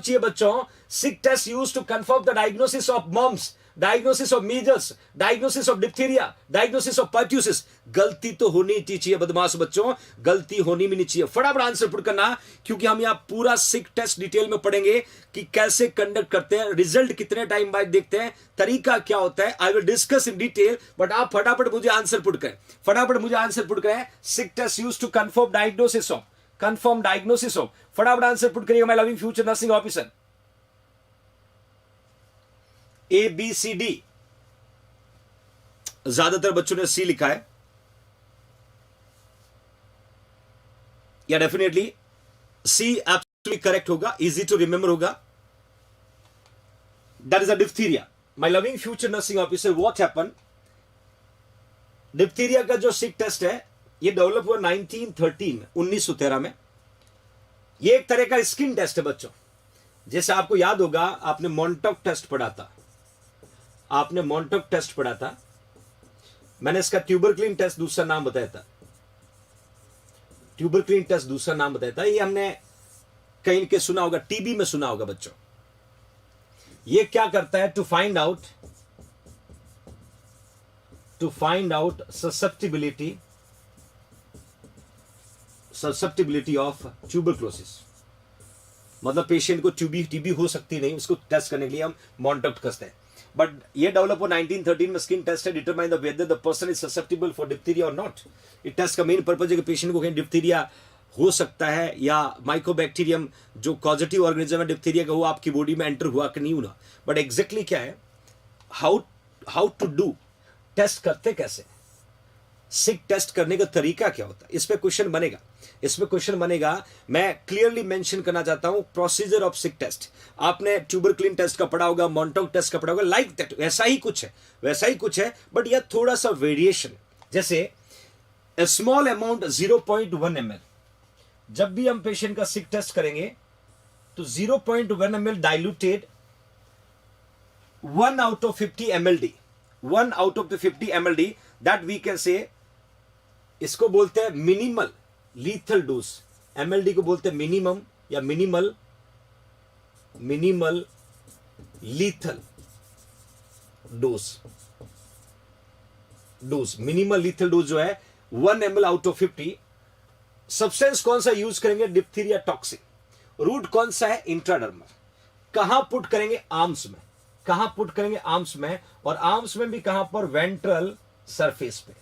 चाहिए, बच्चों। Schick test used to confirm the diagnosis of mumps, diagnosis of measles, diagnosis of diphtheria, diagnosis of pertussis. गलती तो होनी नहीं चाहिए बदमाश बच्चों, गलती होनी भी नहीं चाहिए। फटाफट आंसर पुट करना, क्योंकि हम यहाँ पूरा सिक टेस्ट डिटेल में पढ़ेंगे कि कैसे कंडक्ट करते हैं, रिजल्ट कितने टाइम बाद देखते हैं, तरीका क्या होता है। I will discuss in detail, but आप फटाफट मुझे आंसर पुट करें, Schick test used to confirm diagnosis of, फटाफट आंसर पुट करिएगा my loving future nursing officer. ABCD, ज्यादातर बच्चों ने C लिखा है, या डेफिनेटली C एब्सोल्युटली करेक्ट होगा, इजी टू रिमेंबर होगा। That is a diphtheria. My loving future nursing officer, what happen, diphtheria का जो सिक टेस्ट है ये डेवलप हुआ 1913 में। ये एक तरह का स्किन टेस्ट है बच्चों। जैसे आपको याद होगा, आपने मॉन्टॉक टेस्ट पढ़ा था, मैंने इसका ट्यूबरक्लिन टेस्ट दूसरा नाम बताया था। ये हमने कहीं के सुना होगा, टीबी में सुना होगा बच्चों। ये क्या करता है, to find out susceptibility of tuberculosis. मतलब पेशेंट को टीबी हो सकती नहीं, उसको टेस्ट करने के लिए हम मॉन्टॉक करते हैं। बट ये डेवलप हो 1913 में, स्किन टेस्ट है, determine the whether the person is susceptible for diphtheria और नॉट। इस टेस्ट का मेन पर्पज है कि पेशेंट को कहीं डिप्थीरिया हो सकता है या माइकोबैक्टीरियम जो कॉजेटिव ऑर्गेनिज्म है डिप्थीरिया का, वो आपकी बॉडी में एंटर हुआ कि नहीं हुआ। बट एग्जैक्टली क्या है, how how to do, test करते कैसे, सिक टेस्ट करने का तरीका क्या होता है, इस पे क्वेश्चन बनेगा, इसमें क्वेश्चन बनेगा। मैं क्लियरली मेंशन करना चाहता हूं प्रोसीजर ऑफ सिक टेस्ट। आपने ट्यूबरक्लिन टेस्ट का पढ़ा होगा, मॉन्टॉग टेस्ट का पढ़ा होगा, लाइक दैट, वैसा ही कुछ है, वैसा ही कुछ है, बट यह थोड़ा सा वेरिएशन। जैसे ए स्मॉल अमाउंट 0.1 ml, जब भी हम पेशेंट का सिक टेस्ट करेंगे तो 0.1 ml diluted 1 out of 50 mld, 1 out of the 50 mld, that we can say, इसको बोलते हैं मिनिमल लीथल डोज। एमएलडी को बोलते हैं मिनिमम या minimal lethal dose. Minimal lethal dose जो है 1 ml आउट ऑफ 50। सब्सटेंस कौन सा यूज करेंगे, डिप्थीरिया टॉक्सिन। रूट कौन सा है, इंट्राडर्मल। कहां पुट करेंगे, आर्म्स में। कहां पुट करेंगे, आर्म्स में, और आर्म्स में भी कहां पर, वेंट्रल सरफेस पे।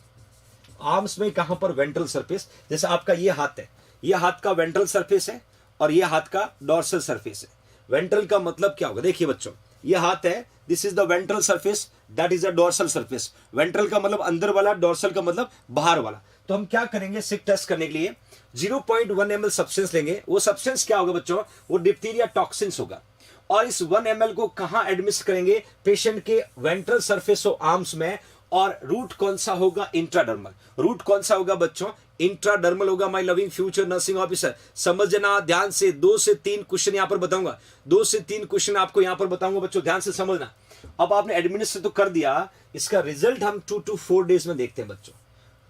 आर्म्स में कहां पर, वेंट्रल सरफेस। जैसे आपका ये हाथ है, ये हाथ का वेंट्रल सरफेस है और ये हाथ का डॉर्सल सरफेस है। वेंट्रल का मतलब क्या होगा, देखिए बच्चों, ये हाथ है, this is the ventral surface, that is the dorsal surface. Ventral का मतलब अंदर वाला, डॉर्सल का मतलब बाहर वाला। तो हम क्या करेंगे सिक टेस्ट करने के लिए, 0.1 ml सब्सटेंस लेंगे। वो सब्सटेंस क्या होगा बच्चों, वो डिप्थीरिया टॉक्सिन्स होगा। और इस 1 ml को कहां एडमिस्ट करेंगे, पेशेंट के वेंट्रल सरफेस ऑफ आर्म्स में। और रूट कौन सा होगा, इंट्राडर्मल। रूट कौन सा होगा बच्चों, इंट्राडर्मल होगा। My loving future nursing officer, समझना ध्यान से। 2 से 3 क्वेश्चन यहां पर बताऊंगा, 2 से 3 क्वेश्चन आपको यहां पर बताऊंगा बच्चों, ध्यान से समझना। अब आपने एडमिनिस्टर तो कर दिया, इसका रिजल्ट हम 2 to 4 डेज में देखते हैं बच्चों।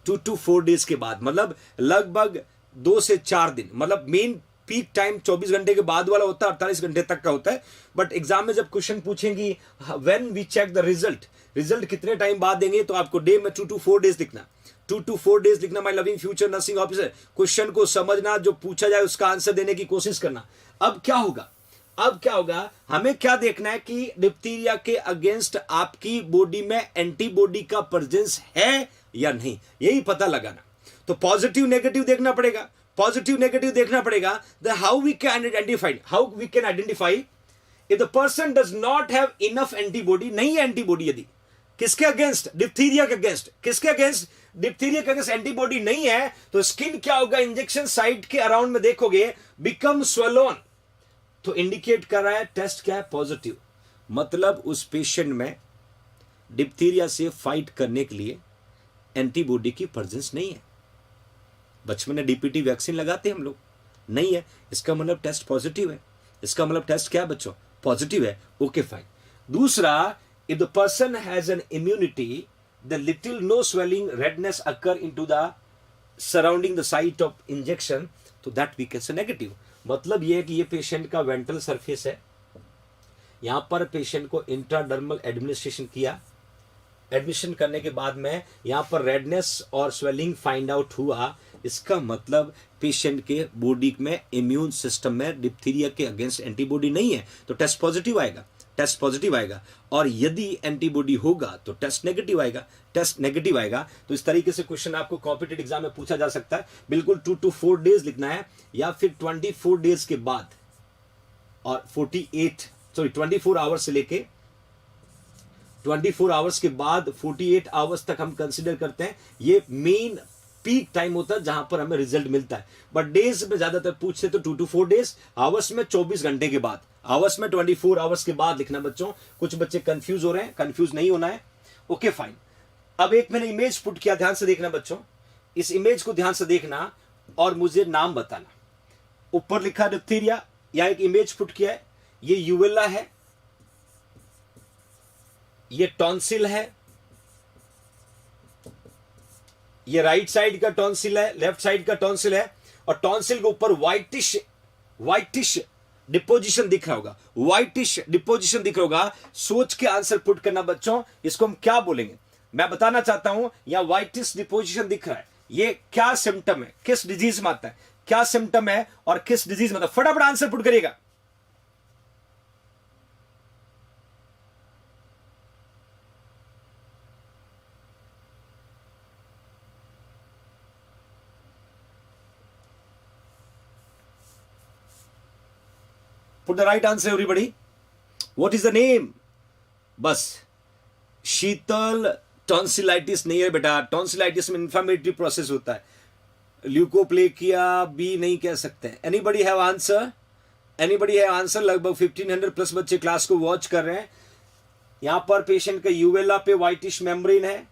2 to 4 डेज के बाद, मतलब लगभग 2 से 4 दिन, मतलब मेन पीक टाइम 24 घंटे के बाद वाला होता है, 48 घंटे तक का होता है। बट एग्जाम में जब क्वेश्चन पूछेंगी when we check the result, result कितने टाइम बाद देंगे, तो आपको डे में 2 to 4 डेज लिखना, 2 to 4 डेज लिखना। My loving future nursing officer, question को समझना, जो पूछा जाए उसका आंसर देने की कोशिश करना। अब क्या होगा, अब क्या होगा, हमें क्या देखना है कि डिप्थीरिया के अगेंस्ट आपकी बॉडी में एंटीबॉडी का प्रेजेंस है या नहीं, यही पता लगाना। तो पॉजिटिव नेगेटिव देखना पड़ेगा, पॉजिटिव नेगेटिव देखना पड़ेगा। How we can identify if the person does not have enough antibody, नहीं है एंटीबॉडी, यदि किसके अगेंस्ट, डिप्थीरिया के अगेंस्ट, किसके अगेंस्ट, डिप्थीरिया के अगेंस्ट एंटीबॉडी नहीं है, तो स्किन क्या होगा, इंजेक्शन साइट के अराउंड में देखोगे बिकम स्वेलोन, तो इंडिकेट कर रहा है टेस्ट क्या है, पॉजिटिव। मतलब उस पेशेंट में डिप्थीरिया से फाइट करने के लिए एंटीबॉडी की प्रेजेंस नहीं है। बचपन में डीपीटी वैक्सीन लगाते हैं हम लोग, नहीं है, इसका मतलब टेस्ट पॉजिटिव है। इसका मतलब टेस्ट क्या है बच्चों, पॉजिटिव है। Okay fine. दूसरा, if the person has an immunity, the little no swelling redness occur into the surrounding the site of injection, तो that we can say negative. मतलब ये है कि ये पेशेंट का वेंट्रल सरफेस है, यहां पर पेशेंट को इंट्राडर्मल एडमिनिस्ट्रेशन किया, एडमिशन करने के बाद में यहां पर रेडनेस और स्वेलिंग फाइंड आउट हुआ, इसका मतलब पेशेंट के बॉडी में इम्यून सिस्टम में डिप्थीरिया के अगेंस्ट एंटीबॉडी नहीं है, तो टेस्ट पॉजिटिव आएगा, टेस्ट पॉजिटिव आएगा। और यदि एंटीबॉडी होगा तो टेस्ट नेगेटिव आएगा, टेस्ट नेगेटिव आएगा। तो इस तरीके से क्वेश्चन आपको कॉम्पिटेटिव एग्जाम में पूछा जा सकता है। बिल्कुल 2 to 4 डेज लिखना है, या फिर 24 डेज के बाद, और 24 आवर्स से लेके 24 आवर्स के बाद 48 आवर्स तक हम कंसिडर करते हैं, ये मेन पीक टाइम होता है जहां पर हमें रिजल्ट मिलता है। बट डेज में ज्यादातर पूछते तो 2 to 4 डेज, आवर्स में 24 घंटे के बाद, आवर्स में 24 आवर्स के बाद लिखना बच्चों। कुछ बच्चे कंफ्यूज हो रहे हैं, कंफ्यूज नहीं होना है। Okay fine. अब एक मैंने इमेज पुट किया, ध्यान से देखना बच्चों, इस इमेज को ध्यान से देखना और मुझे नाम बताना। ऊपर लिखा डिप्थीरिया, यहां एक इमेज पुट किया है, ये यूवेला है, ये टॉन्सिल है, ये राइट साइड का टॉन्सिल है, लेफ्ट साइड का टॉन्सिल है, और टॉन्सिल के ऊपर व्हाइटिश डिपोजिशन दिख रहा होगा, व्हाइटिश डिपोजिशन दिख रहा होगा। सोच के आंसर पुट करना बच्चों, इसको हम क्या बोलेंगे, मैं बताना चाहता हूं। यहां व्हाइटिश डिपोजिशन दिख रहा है, ये क्या सिम्टम है, किस डिजीज में आता है, क्या सिम्टम है और किस डिजीज में आता है, फटाफट आंसर पुट करिएगा। Put the right answer everybody. What is the name? बस शीतल, टॉन्सिलाइटिस नहीं है बेटा। टॉन्सिलाइटिस में इन्फ्लेमेटरी प्रोसेस होता है। ल्यूकोप्लेकिया भी नहीं कह सकते। Anybody have answer? Anybody have answer? लगभग 1500 प्लस बच्चे क्लास को वॉच कर रहे हैं। यहां पर पेशेंट का यूवेला पे व्हाइटिश मेम्ब्रेन है,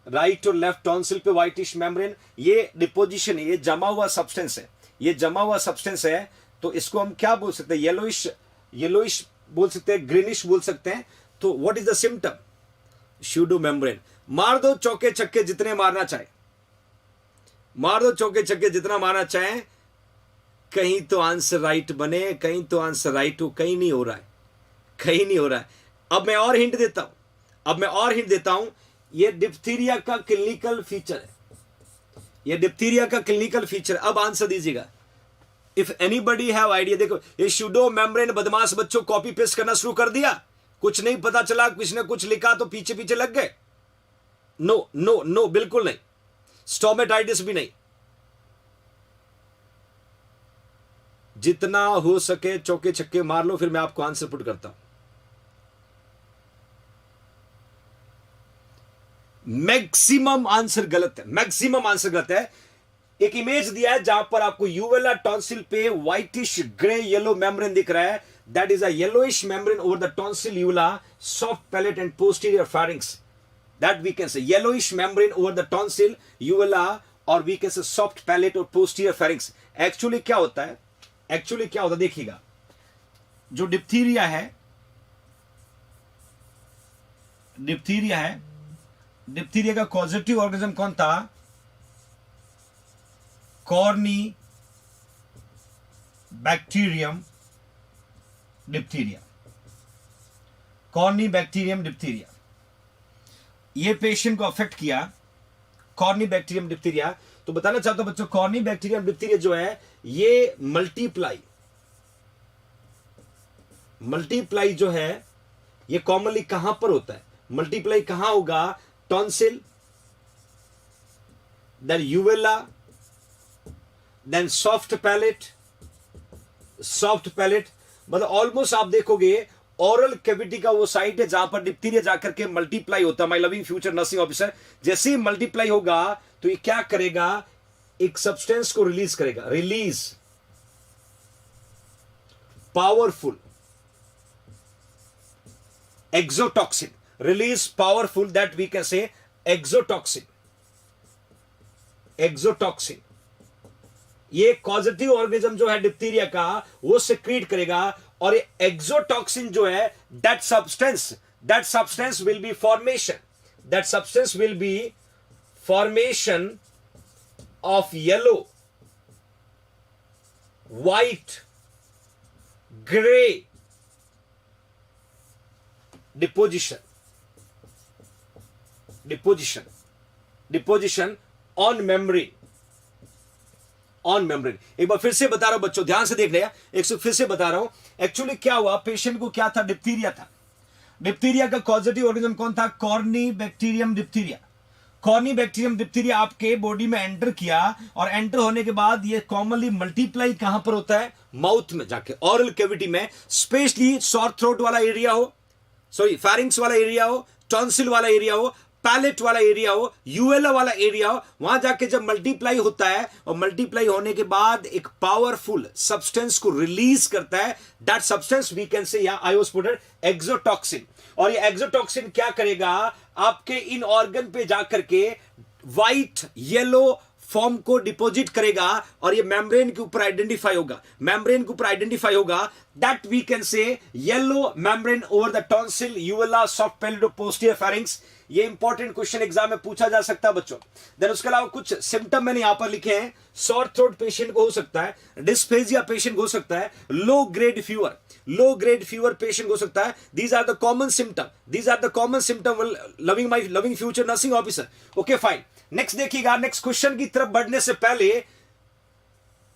राइट और लेफ्ट टॉन्सिल पे व्हाइटिश मेम्ब्रेन। ये डिपोजिशन है, ये जमा हुआ सब्सटेंस है, ये जमा हुआ सब्सटेंस है। तो इसको हम क्या बोल सकते हैं? येलोइश, येलोइश बोल सकते हैं, ग्रीनिश बोल सकते हैं। तो what is the symptom? Pseudo membrane. मार दो चौके छक्के जितने मारना चाहे, मार दो चौके छक्के जितना मारना चाहे, कहीं तो आंसर राइट बने, कहीं तो आंसर राइट हो, कहीं नहीं हो रहा है, कहीं नहीं हो रहा है। अब मैं और हिंट देता हूं, अब मैं और हिंट देता हूं। ये डिप्थीरिया का क्लिनिकल फीचर है, ये डिप्थीरिया का क्लिनिकल फीचर। अब आंसर दीजिएगा। If anybody have idea. देखो ये स्यूडो मेम्ब्रेन बदमाश बच्चों कॉपी पेस्ट करना शुरू कर दिया, कुछ नहीं पता चला, किसी ने कुछ लिखा तो पीछे पीछे लग गए। नो नो नो, बिल्कुल नहीं। स्टोमेटाइटिस भी नहीं। जितना हो सके चौके छक्के मार लो, फिर मैं आपको आंसर पुट करता हूं। मैक्सिमम आंसर गलत है, मैक्सिमम आंसर गलत है। एक इमेज दिया है जहां पर आपको यूवेला टॉन्सिल पे व्हाइटिश ग्रे येलो मेम्ब्रेन दिख रहा है। That is a yellowish membrane over the tonsil uvula, soft palate and posterior pharynx. That we can say yellowish membrane over the tonsil uvula, और we can say soft palate और posterior pharynx. Actually क्या होता है, actually क्या होता है देखिएगा। जो डिप्थीरिया है, डिप्थीरिया है, डिप्थीरिया का कॉजेटिव ऑर्गेनिज्म कौन था? Corny bacterium diphtheria, corny bacterium diphtheria. ये पेशेंट को अफेक्ट किया, कॉर्नी बैक्टीरियम डिप्थीरिया। तो बताना चाहता हूं बच्चों, कॉर्नी बैक्टीरियम डिप्थीरिया जो है ये मल्टीप्लाई, मल्टीप्लाई जो है ये कॉमनली कहां पर होता है? मल्टीप्लाई कहां होगा? Tonsil, then uvula, then soft palate, soft palate. मतलब ऑलमोस्ट आप देखोगे ओरल कैविटी का वो साइट है जहां पर डिप्थीरिया जाकर के मल्टीप्लाई होता है। My loving future nursing officer, जैसे ही मल्टीप्लाई होगा तो ये क्या करेगा? एक सब्सटेंस को रिलीज करेगा, release powerful exotoxin, release powerful, that we can say exotoxin, exotoxin. ये कॉजेटिव ऑर्गेनिज्म जो है डिप्थीरिया का वो सिक्रीट करेगा, और ये एक्सोटॉक्सिन जो है that substance will be formation, that substance will be formation of yellow, white, gray deposition, deposition on membrane, on membrane. एक बार फिर से बता रहा हूं बच्चों, ध्यान से देख रहे हैं, एक से फिर से बता रहा हूं। एक्चुअली क्या हुआ, पेशेंट को क्या था? डिप्थीरिया था। डिप्थीरिया का कॉजेटिव ऑर्गेनिज्म कौन था? Corny bacterium diphtheria. Corny bacterium diphtheria आपके बॉडी में एंटर किया, और एंटर होने के बाद ये कॉमनली मल्टीप्लाई कहां पर होता है? माउथ में जाके, ऑरल कैविटी में, स्पेशली सॉर थ्रोट वाला एरिया हो, सॉरी फेरिंक्स वाला एरिया हो, टॉन्सिल वाला एरिया हो, पैलेट वाला एरिया हो, यूवेला वाला एरिया हो, वहां जाके जब मल्टीप्लाई होता है, और मल्टीप्लाई होने के बाद एक पावरफुल सब्सटेंस को रिलीज करता है। दैट सब्सटेंस वी कैन से, या आई वाज पुटेड एक्सोटॉक्सिन। और ये एक्सोटॉक्सिन क्या करेगा? आपके इन ऑर्गन पे जाकर के व्हाइट येलो फॉर्म को डिपॉजिट करेगा, और ये मेम्ब्रेन के ऊपर आइडेंटिफाई होगा, मेम्ब्रेन के ऊपर आइडेंटिफाई होगा। That we can say yellow membrane over the tonsil uvula soft palate posterior pharynx. ये इंपॉर्टेंट क्वेश्चन एग्जाम में पूछा जा सकता है बच्चों। देन उसके अलावा कुछ सिम्टम मैंने यहां पर लिखे हैं। सॉर थ्रोट पेशेंट को हो सकता है, डिस्फेजिया पेशेंट को हो सकता है, लो ग्रेड फीवर पेशेंट हो सकता है। These are the common symptom loving my loving future nursing officer. Okay fine, next देखिएगा। नेक्स्ट क्वेश्चन की तरफ बढ़ने से पहले,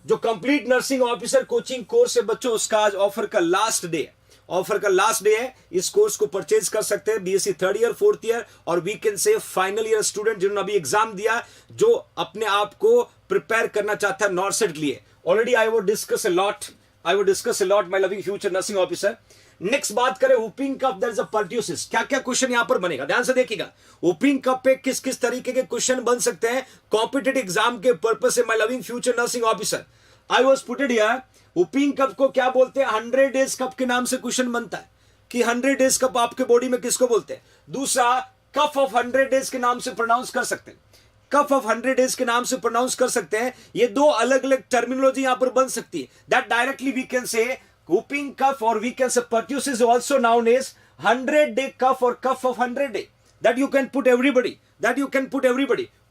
जो complete nursing officer coaching course है बच्चों, उसका आज ऑफर का लास्ट डे है, ऑफर का लास्ट डे है। इस कोर्स को परचेज कर सकते हैं BSc third year, fourth year, और we can say final year student जिन्होंने अभी एग्जाम दिया, जो अपने आप को प्रिपेयर करना चाहता है नॉर्सेट के लिए। Already I would discuss a lot I will discuss a lot my loving future nursing officer. Next बात करें whooping cough, there is a pertussis. क्या क्या क्वेश्चन यहां पर बनेगा, ध्यान से देखिएगा। वूपिंग कफ पे किस किस तरीके के क्वेश्चन बन सकते हैं कॉम्पिटेटिव एग्जाम के पर्पस से, my loving future nursing officer. I was putted here, whooping cough को क्या बोलते हैं? 100 डेज कफ के नाम से क्वेश्चन बनता है कि 100 डेज कफ आपके बॉडी में किसको बोलते हैं। दूसरा, कफ ऑफ 100 डेज के नाम से प्रोनाउंस कर सकते हैं, कफ ऑफ 100 डेज के नाम से प्रोनाउंस कर सकते हैं। ये दो अलग अलग टर्मिनोलॉजी यहां पर बन सकती है। That directly we can say whooping cough, or we can say pertussis, also known as 100-day cough or cough of 100 day. That you can put everybody.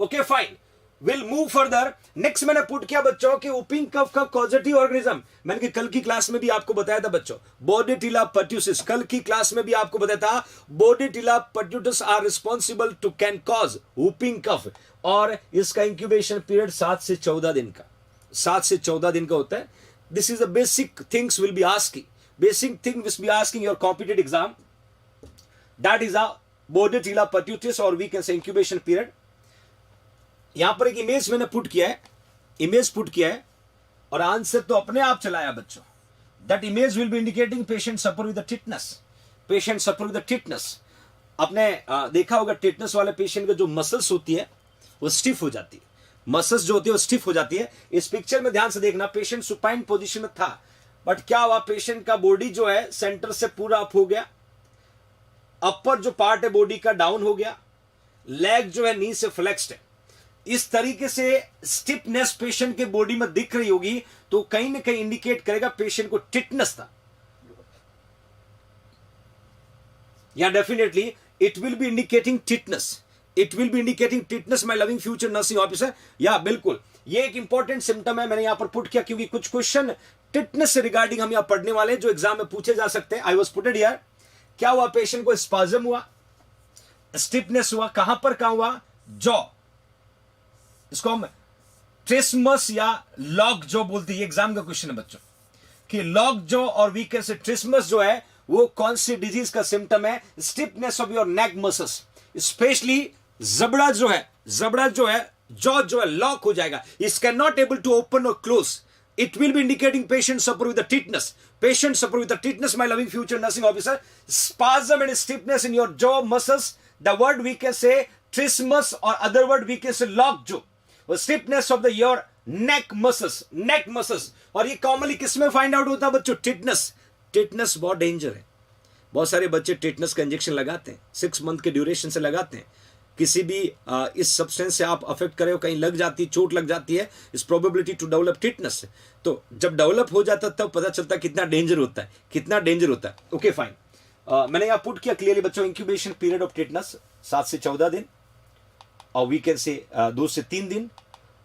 Okay, fine. We'll move further. Next मैंने put किया बच्चों कि whooping cough का causative organism, मैंने कि कल की class में भी आपको बताया था बच्चों, Bordetella pertussis। कल की क्लास में भी आपको बताया था Bordetella pertussis are responsible to can cause whooping cough, और इसका इंक्यूबेशन पीरियड 7 से 14 दिन का, 7 से 14 दिन का होता है। This is the basic things will be asking. Basic thing will be asking your competitive exam. That is a Bordetella pertussis, or we can say incubation period. यहां पर एक इमेज मैंने पुट किया है, और आंसर तो अपने आप चलाया बच्चों। That image will be indicating patient suffer with the tetanus. आपने देखा होगा टिटनस वाले पेशेंट का जो मसल्स होती है वो स्टिफ हो जाती है, मसल्स जो होती है वो स्टिफ हो जाती है। इस पिक्चर में ध्यान से देखना, पेशेंट सुपाइन पोजीशन में था, बट क्या हुआ, पेशेंट का बॉडी जो है सेंटर से पूरा अप हो गया, अपर जो पार्ट है बॉडी का डाउन हो गया, लेग जो है नी से फ्लेक्स्ड है। इस तरीके से स्टिफनेस पेशेंट के बॉडी में दिख रही होगी तो कहीं ना कहीं इंडिकेट करेगा पेशेंट को टिटनस था, या definitely it will be indicating tetanus, my loving future nursing officer. या बिल्कुल, ये एक इंपॉर्टेंट सिम्टम है, मैंने यहां पर पुट किया क्योंकि कुछ क्वेश्चन टिटनस से रिगार्डिंग हम यहां पढ़ने वाले हैं जो एग्जाम में पूछे जा सकते हैं। आई वाज पुटेड हियर, क्या हुआ, पेशेंट को स्पाज्म हुआ, स्टिफनेस हुआ, कहां हुआ, जॉ, इसको हम ट्रिस्मस या लॉक जॉ बोलते हैं। एग्जाम का क्वेश्चन है बच्चों कि लॉक जॉ और वी कैन से ट्रिस्मस जो है वो कौन सी डिजीज का सिम्टम है? Stiffness of your neck muscles, specially जबड़ा जो है जॉ जो है लॉक हो जाएगा, is can not able to open और close. It will be indicating patient suffer with the tetanus. My loving future nursing officer, spasm and stiffness in your jaw muscles. The word we can say trismus, or other word we can say lock jaw. Or stiffness of the your neck muscles. और ये commonly किसमें find out होता है बच्चों? Tetanus बहुत danger है। बहुत सारे बच्चे टिटनस का इंजेक्शन लगाते हैं, 6 मंथ के ड्यूरेशन से लगाते हैं। किसी भी इस सब्सटेंस से आप अफेक्ट करे हो, कहीं लग जाती, चोट लग जाती है, इस प्रोबेबिलिटी टू डेवलप टिटनस। तो जब डेवलप हो जाता है तब पता चलता है कितना डेंजर होता है। ओके फाइन, मैंने यहाँ पुट किया क्लियरली बच्चों, इंक्यूबेशन पीरियड ऑफ टिटनस 7 से 14 दिन, और वी कैन से 2 से 3 दिन,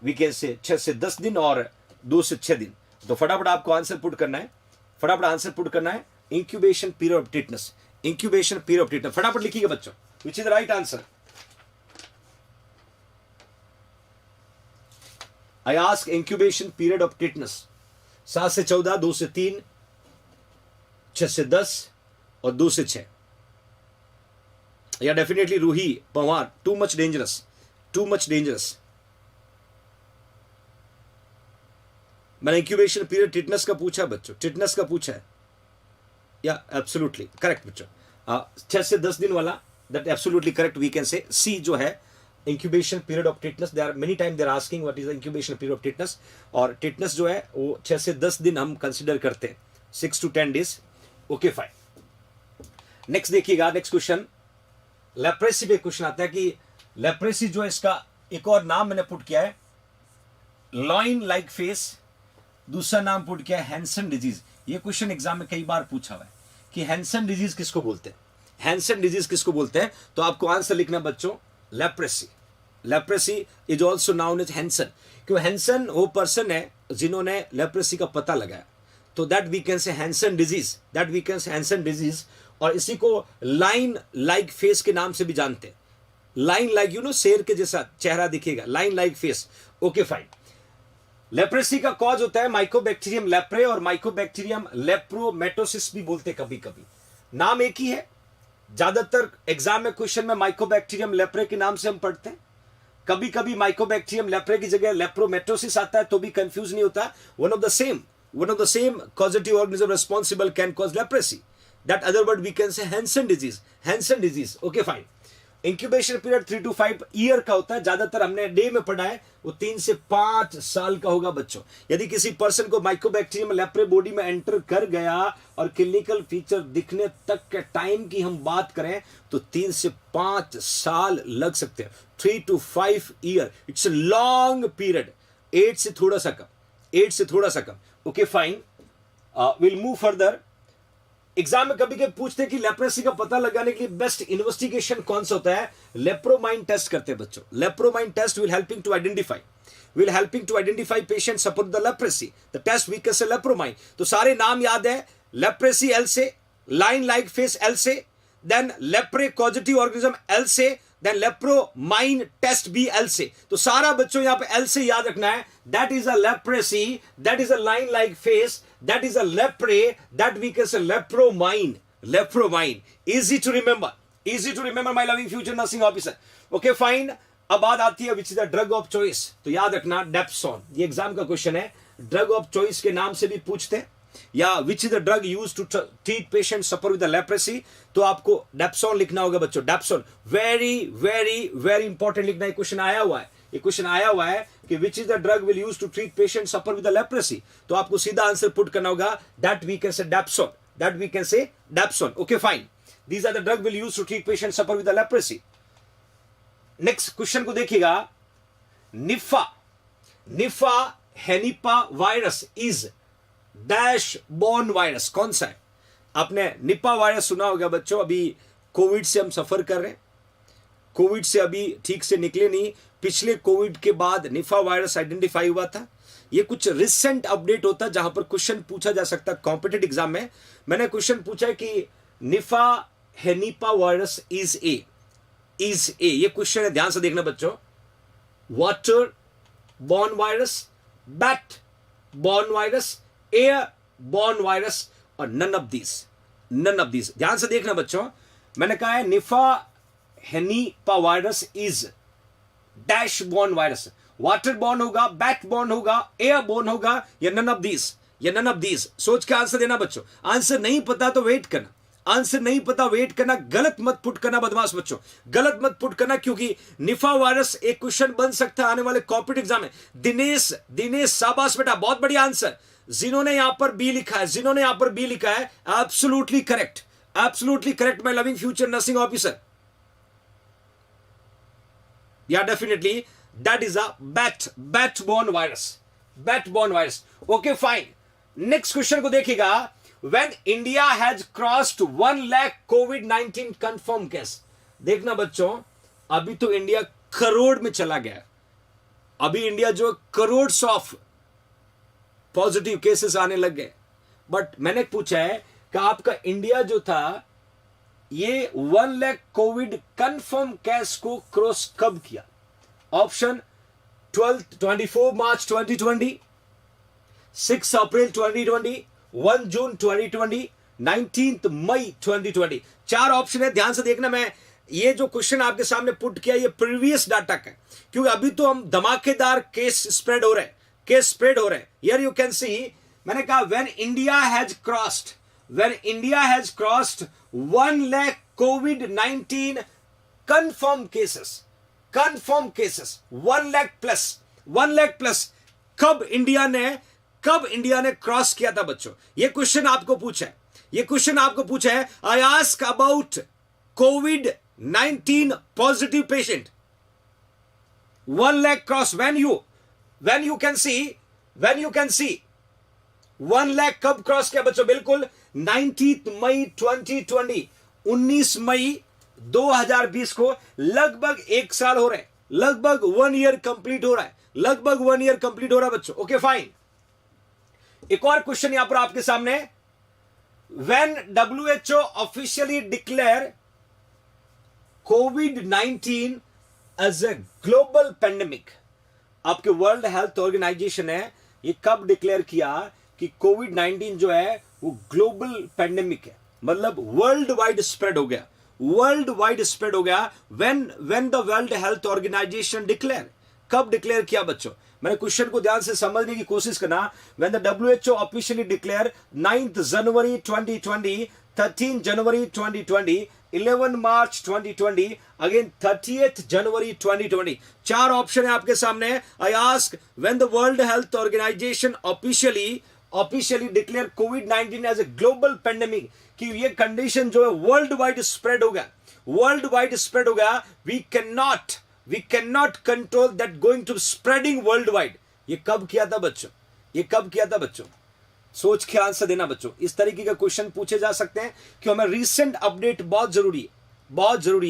वी कैन से 6 से 10 दिन, और 2 से 6 दिन। तो फटाफट आपको आंसर पुट करना है, इंक्यूबेशन पीरियड ऑफ टिटनस, फटाफट लिखिएगा बच्चों, विच is the right answer. I ask incubation period of tetanus 7 से 14, 2 से 3, 6 से 10 और 2 से 6। या definitely Ruhi Pawar, too much dangerous. मैंने इंक्यूबेशन पीरियड टिटनस का पूछा है, या एब्सोल्युटली करेक्ट बच्चों। 6 से 10 दिन वाला, that absolutely correct. We can say see जो है incubation period of tetanus, there are many times they are asking what is the incubation period of tetanus, और tetanus जो है वो 6 से 10 दिन हम कंसिडर करते हैं, 6 to 10 days। Okay fine, next देखिएगा, नेक्स्ट क्वेश्चन लेप्रेसी पे क्वेश्चन आता है कि लेप्रेसी जो है इसका एक और नाम मैंने पुट किया है लॉइन लाइक फेस, दूसरा नाम पुट किया है हैंसन डिजीज। ये क्वेश्चन एग्जाम में कई बार पूछा हुआ है कि हैंसन डिजीज किसको बोलते हैं, तो आपको आंसर लिखना बच्चों leprosy is also known as Hansen. क्यों हैंसन वो पर्सन है जिन्होंने लेप्रेसी का पता लगाया, तो that we can say Hansen disease. और इसी को लाइन लाइक फेस के नाम से भी जानते हैं, लाइन लाइक शेर के जैसा चेहरा दिखेगा, line like face. Okay fine, leprosy का कॉज होता है माइकोबैक्टीरियम लेप्रे और माइकोबैक्टीरियम लेप्रोमेटोसिस भी बोलते कभी कभी, नाम एक ही है। ज्यादातर एग्जाम में क्वेश्चन में माइकोबैक्टीरियम लेप्रे के नाम से हम पढ़ते हैं, कभी कभी माइकोबैक्टीरियम लेप्रे की जगह लेप्रोमेटोसिस आता है तो भी कंफ्यूज नहीं होता, one of the same. one of the same causative organism responsible can cause leprosy. That other word we can say Hansen disease. Hansen disease. Okay, fine. Incubation period 3 to 5 year का होता है. ज्यादातर हमने day में पढ़ा है, वो 3 से 5 साल का होगा बच्चों. यदि किसी पर्सन को माइक्रोबैक्टीरियम लेप्रे बॉडी में एंटर कर गया और क्लिनिकल फीचर दिखने तक के टाइम की हम बात करें तो 3 से 5 साल लग सकते हैं. 3 to 5 year, it's a long period. 8 से थोड़ा सा कम. Okay, fine. Will move further. Exam में कभी कभी पूछते हैं कि लेप्रेसी का पता लगाने के लिए बेस्ट इन्वेस्टिगेशन कौन सा होता है. लेप्रोमाइन टेस्ट करते हैं बच्चों. Lepromin test will helping to identify patient support the leprosy. The test we can say lepromin. तो सारे नाम याद है. लेप्रेसी एल से, लाइन लाइक फेस एल से, then lepra causative organism L से, देन लेप्रोमाइन टेस्ट भी एल से. तो सारा बच्चों यहां पे एल से याद रखना है. That is a leprosy, that is a line like face, that is a lepre, that we can say lepromine. Easy to remember my loving future nursing officer. Okay, fine. अब बात आती है which is the drug of choice. तो याद रखना dapsone. ये exam का question है. ड्रग ऑफ चॉइस के नाम से भी पूछते हैं, या which is the drug used to treat patients suffer with the leprosy. तो आपको डेप्सोन लिखना होगा बच्चों. डेप्सोन very important लिखना. ये क्वेश्चन आया हुआ है कि which is the drug will use to treat patients suffer with the leprosy. तो आपको सीधा आंसर पुट करना होगा that we can say dapsone. Okay, fine. These are the drug will use to treat patients suffer with the leprosy. Next question को देखिएगा. Nipah henipavirus is dash borne virus. कौन सा है? आपने Nipah virus सुना होगा बच्चों. अभी कोविड से हम सफर कर रहे हैं. कोविड से अभी ठीक से निकले नहीं. पिछले कोविड के बाद निफा वायरस आइडेंटिफाई हुआ था. ये कुछ रिसेंट अपडेट होता है जहां पर क्वेश्चन पूछा जा सकता है कॉम्पिटेटिव एग्जाम में. मैंने क्वेश्चन पूछा है कि निफा हेनिपा वायरस इज ए. ये क्वेश्चन है, ध्यान से देखना बच्चों. Water borne virus, bat born virus, air born virus, और नन ऑफ दीज. ध्यान से देखना बच्चों. मैंने कहा है निफा henipavirus is dash born virus. Water borne होगा, बैट बॉर्न होगा, एयर बॉर्न होगा, या नन ऑफ दीज. सोच के आंसर देना बच्चों. आंसर नहीं पता तो वेट करना. गलत मत पुट करना बदमाश बच्चों. गलत मत पुट करना, क्योंकि निफा वायरस एक क्वेश्चन बन सकता है आने वाले कॉम्पिटेटिव एग्जाम में. दिनेश शाबाश बेटा, बहुत बढ़िया आंसर. जिन्होंने यहां पर बी लिखा है, absolutely correct my loving future nursing officer. Yeah, definitely that is a bat-borne virus. Okay, fine. Next question को देखिएगा. When India has crossed 1 lakh COVID-19 confirmed case. देखना बच्चों, अभी तो इंडिया करोड़ में चला गया. अभी इंडिया जो करोड़ ऑफ पॉजिटिव केसेस आने लग गए. बट मैंने पूछा है कि आपका इंडिया जो था ये 1 लाख कोविड कंफर्म केस को क्रॉस कब किया? ऑप्शन 24 मार्च 2020, 6 अप्रैल 2020, 1 जून 2020, 19 मई 2020. 4 ऑप्शन है, ध्यान से देखना. मैं ये जो क्वेश्चन आपके सामने पुट किया ये प्रीवियस डाटा का है, क्योंकि अभी तो हम धमाकेदार केस स्प्रेड हो रहे हैं. हियर यू कैन सी, मैंने कहा when India has crossed 1 lakh covid confirm cases 1 lakh plus. कब इंडिया ने क्रॉस किया था बच्चों? ये क्वेश्चन आपको पूछा है. I ask about covid positive patient. 1 lakh cross when you can see 1 lakh कब क्रॉस किया बच्चों? बिल्कुल 19 मई 2020, 19 मई 2020 को. लगभग 1 साल हो रहा है, लगभग 1 ईयर कंप्लीट हो रहा है बच्चों. Okay, fine. एक और क्वेश्चन यहां पर आपके सामने. व्हेन WHO ऑफिशियली डिक्लेयर कोविड-19 एज ए ग्लोबल पेंडेमिक. आपके वर्ल्ड हेल्थ ऑर्गेनाइजेशन है, ये कब डिक्लेयर किया कि कोविड-19 जो है वो ग्लोबल पेंडेमिक है, मतलब वर्ल्ड वाइड स्प्रेड हो गया. When the world health organization declare, कब डिक्लेयर किया बच्चों? मैंने क्वेश्चन को ध्यान से समझने की कोशिश करना। When the WHO officially declare 9 January 2020, 13 January 2020, 11 March 2020, again 30 January 2020। चार ऑप्शन है आपके सामने। I ask when the world health organization officially declare कोविड-19 एज ए ग्लोबल पेंडेमिक, कि ये कंडीशन जो है वर्ल्ड वाइड स्प्रेड हो गया, we can not control that going to spreading world wide. ये कब किया था बच्चों? सोच के आंसर देना बच्चों। इस तरीके का क्वेश्चन पूछे जा सकते हैं कि हमें रीसेंट अपडेट बहुत जरूरी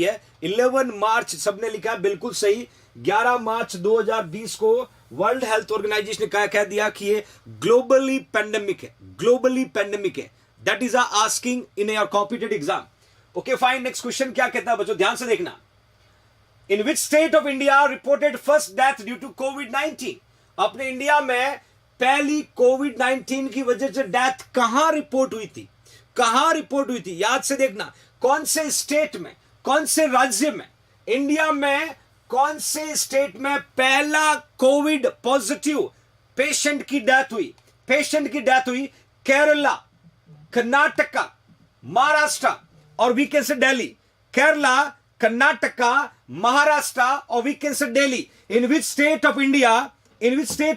है। 11 मार्च सबने लिखा है, बिल्कुल सही। 11 मार्च 2020 को वर्ल्ड हेल्थ ऑर्गेनाइजेशन ने कह दिया कि ये ग्लोबली पेंडेमिक है। That is asking in your competitive exam. Okay fine, next question क्या कहता है बच्चों, ध्यान से देखना। In which state of India reported first death due to कोविड-19? अपने इंडिया में पहली कोविड-19 की वजह से डेथ कहां रिपोर्ट हुई थी? याद से देखना, कौन से स्टेट में, कौन से राज्य में, इंडिया में कौन से स्टेट में पहला कोविड पॉजिटिव पेशेंट की डेथ हुई? केरला, कर्नाटका, महाराष्ट्र और वीकेंड से दिल्ली। केरला, कर्नाटका, महाराष्ट्र और वीकेंड से Delhi. In which state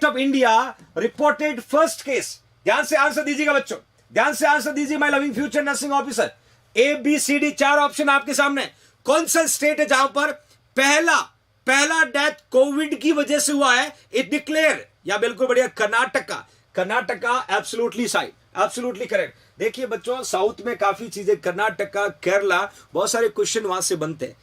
of India reported first case? ध्यान से आंसर दीजिएगा बच्चों, ध्यान से आंसर दीजिए my loving future nursing officer. ABCD चार ऑप्शन आपके सामने। कौन सा स्टेट है जहां पर पहला डेथ कोविड की वजह से हुआ है? इट डिक्लेयर, या बिल्कुल बढ़िया, कर्नाटका एब्सोल्युटली सही, एब्सोल्युटली करेक्ट। देखिए बच्चों, साउथ में काफी चीजें, कर्नाटका, केरला, बहुत सारे क्वेश्चन वहां से बनते हैं।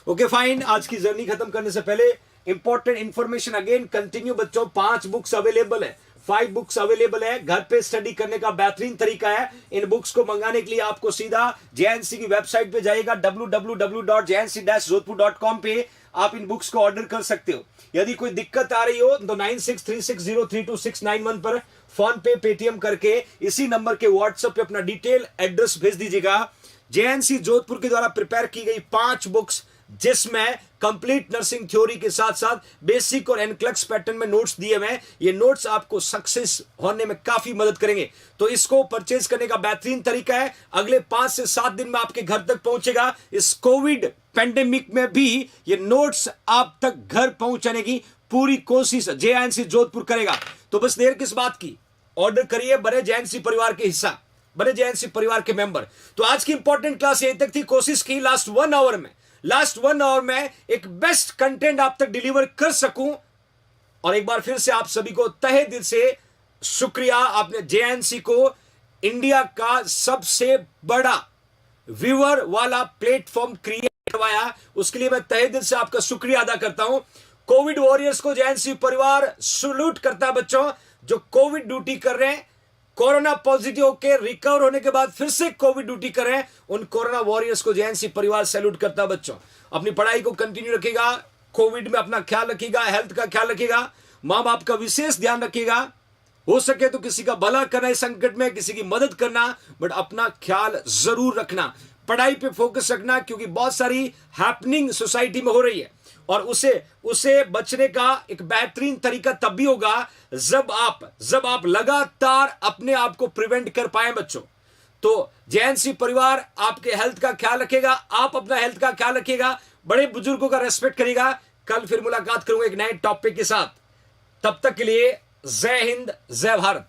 ओके फाइन, आज की जर्नी खत्म करने से पहले इंपॉर्टेंट इंफॉर्मेशन अगेन कंटिन्यू बच्चों। 5 बुक्स अवेलेबल है, 5 बुक्स अवेलेबल है। घर पे स्टडी करने का बेहतरीन तरीका है। इन बुक्स को मंगाने के लिए आपको सीधा JNC की वेबसाइट पे जाएगा, www.jnc-jodhpur.com पे आप इन बुक्स को ऑर्डर कर सकते हो। यदि कोई दिक्कत आ रही हो तो 9636032691 पर फोन पे, पेटीएम करके इसी नंबर के व्हाट्सएप पे अपना डिटेल एड्रेस भेज दीजिएगा। JNC जोधपुर के द्वारा प्रिपेयर की गई 5 बुक्स, जिसमें कंप्लीट नर्सिंग थ्योरी के साथ साथ बेसिक और एनक्लक्स पैटर्न में नोट्स दिए हुए हैं। ये नोट्स आपको सक्सेस होने में काफी मदद करेंगे। तो इसको परचेज करने का बेहतरीन तरीका है, अगले 5 से 7 दिन में आपके घर तक पहुंचेगा। इस कोविड पेंडेमिक में भी ये नोट्स आप तक घर पहुंचाने की पूरी कोशिश JNC जोधपुर करेगा। तो बस देर किस बात की, ऑर्डर करिए, बने JNC परिवार के हिस्सा, बने JNC परिवार के मेंबर। तो आज की इंपॉर्टेंट क्लास यहीं तक थी। कोशिश की लास्ट 1 आवर में एक बेस्ट कंटेंट आप तक डिलीवर कर सकूं। और एक बार फिर से आप सभी को तहे दिल से शुक्रिया। आपने JNC को इंडिया का सबसे बड़ा व्यूअर वाला प्लेटफॉर्म क्रिएट करवाया, उसके लिए मैं तहे दिल से आपका शुक्रिया अदा करता हूं। कोविड वॉरियर्स को JNC परिवार सैल्यूट करता है बच्चों, जो कोविड ड्यूटी कर रहे हैं, कोरोना पॉजिटिव के रिकवर होने के बाद फिर से कोविड ड्यूटी कर रहे हैं, उन कोरोना वॉरियर्स को JNC परिवार सैल्यूट करता है बच्चों। अपनी पढ़ाई को कंटिन्यू रखिएगा, कोविड में अपना ख्याल रखिएगा, हेल्थ का ख्याल रखिएगा, मां बाप का विशेष ध्यान रखिएगा। हो सके तो किसी का भला करना इस संकट में, किसी की मदद करना, बट अपना ख्याल जरूर रखना। पढ़ाई पे फोकस रखना, क्योंकि बहुत सारी हैपनिंग सोसाइटी में हो रही है, और उसे बचने का एक बेहतरीन तरीका तब भी होगा जब आप लगातार अपने आप को प्रिवेंट कर पाए बच्चों। तो JNC परिवार आपके हेल्थ का ख्याल रखेगा, आप अपना हेल्थ का ख्याल रखिएगा, बड़े बुजुर्गों का रेस्पेक्ट करिएगा। कल फिर मुलाकात करूंगा एक नए टॉपिक के साथ। तब तक के लिए जय हिंद, जय भारत।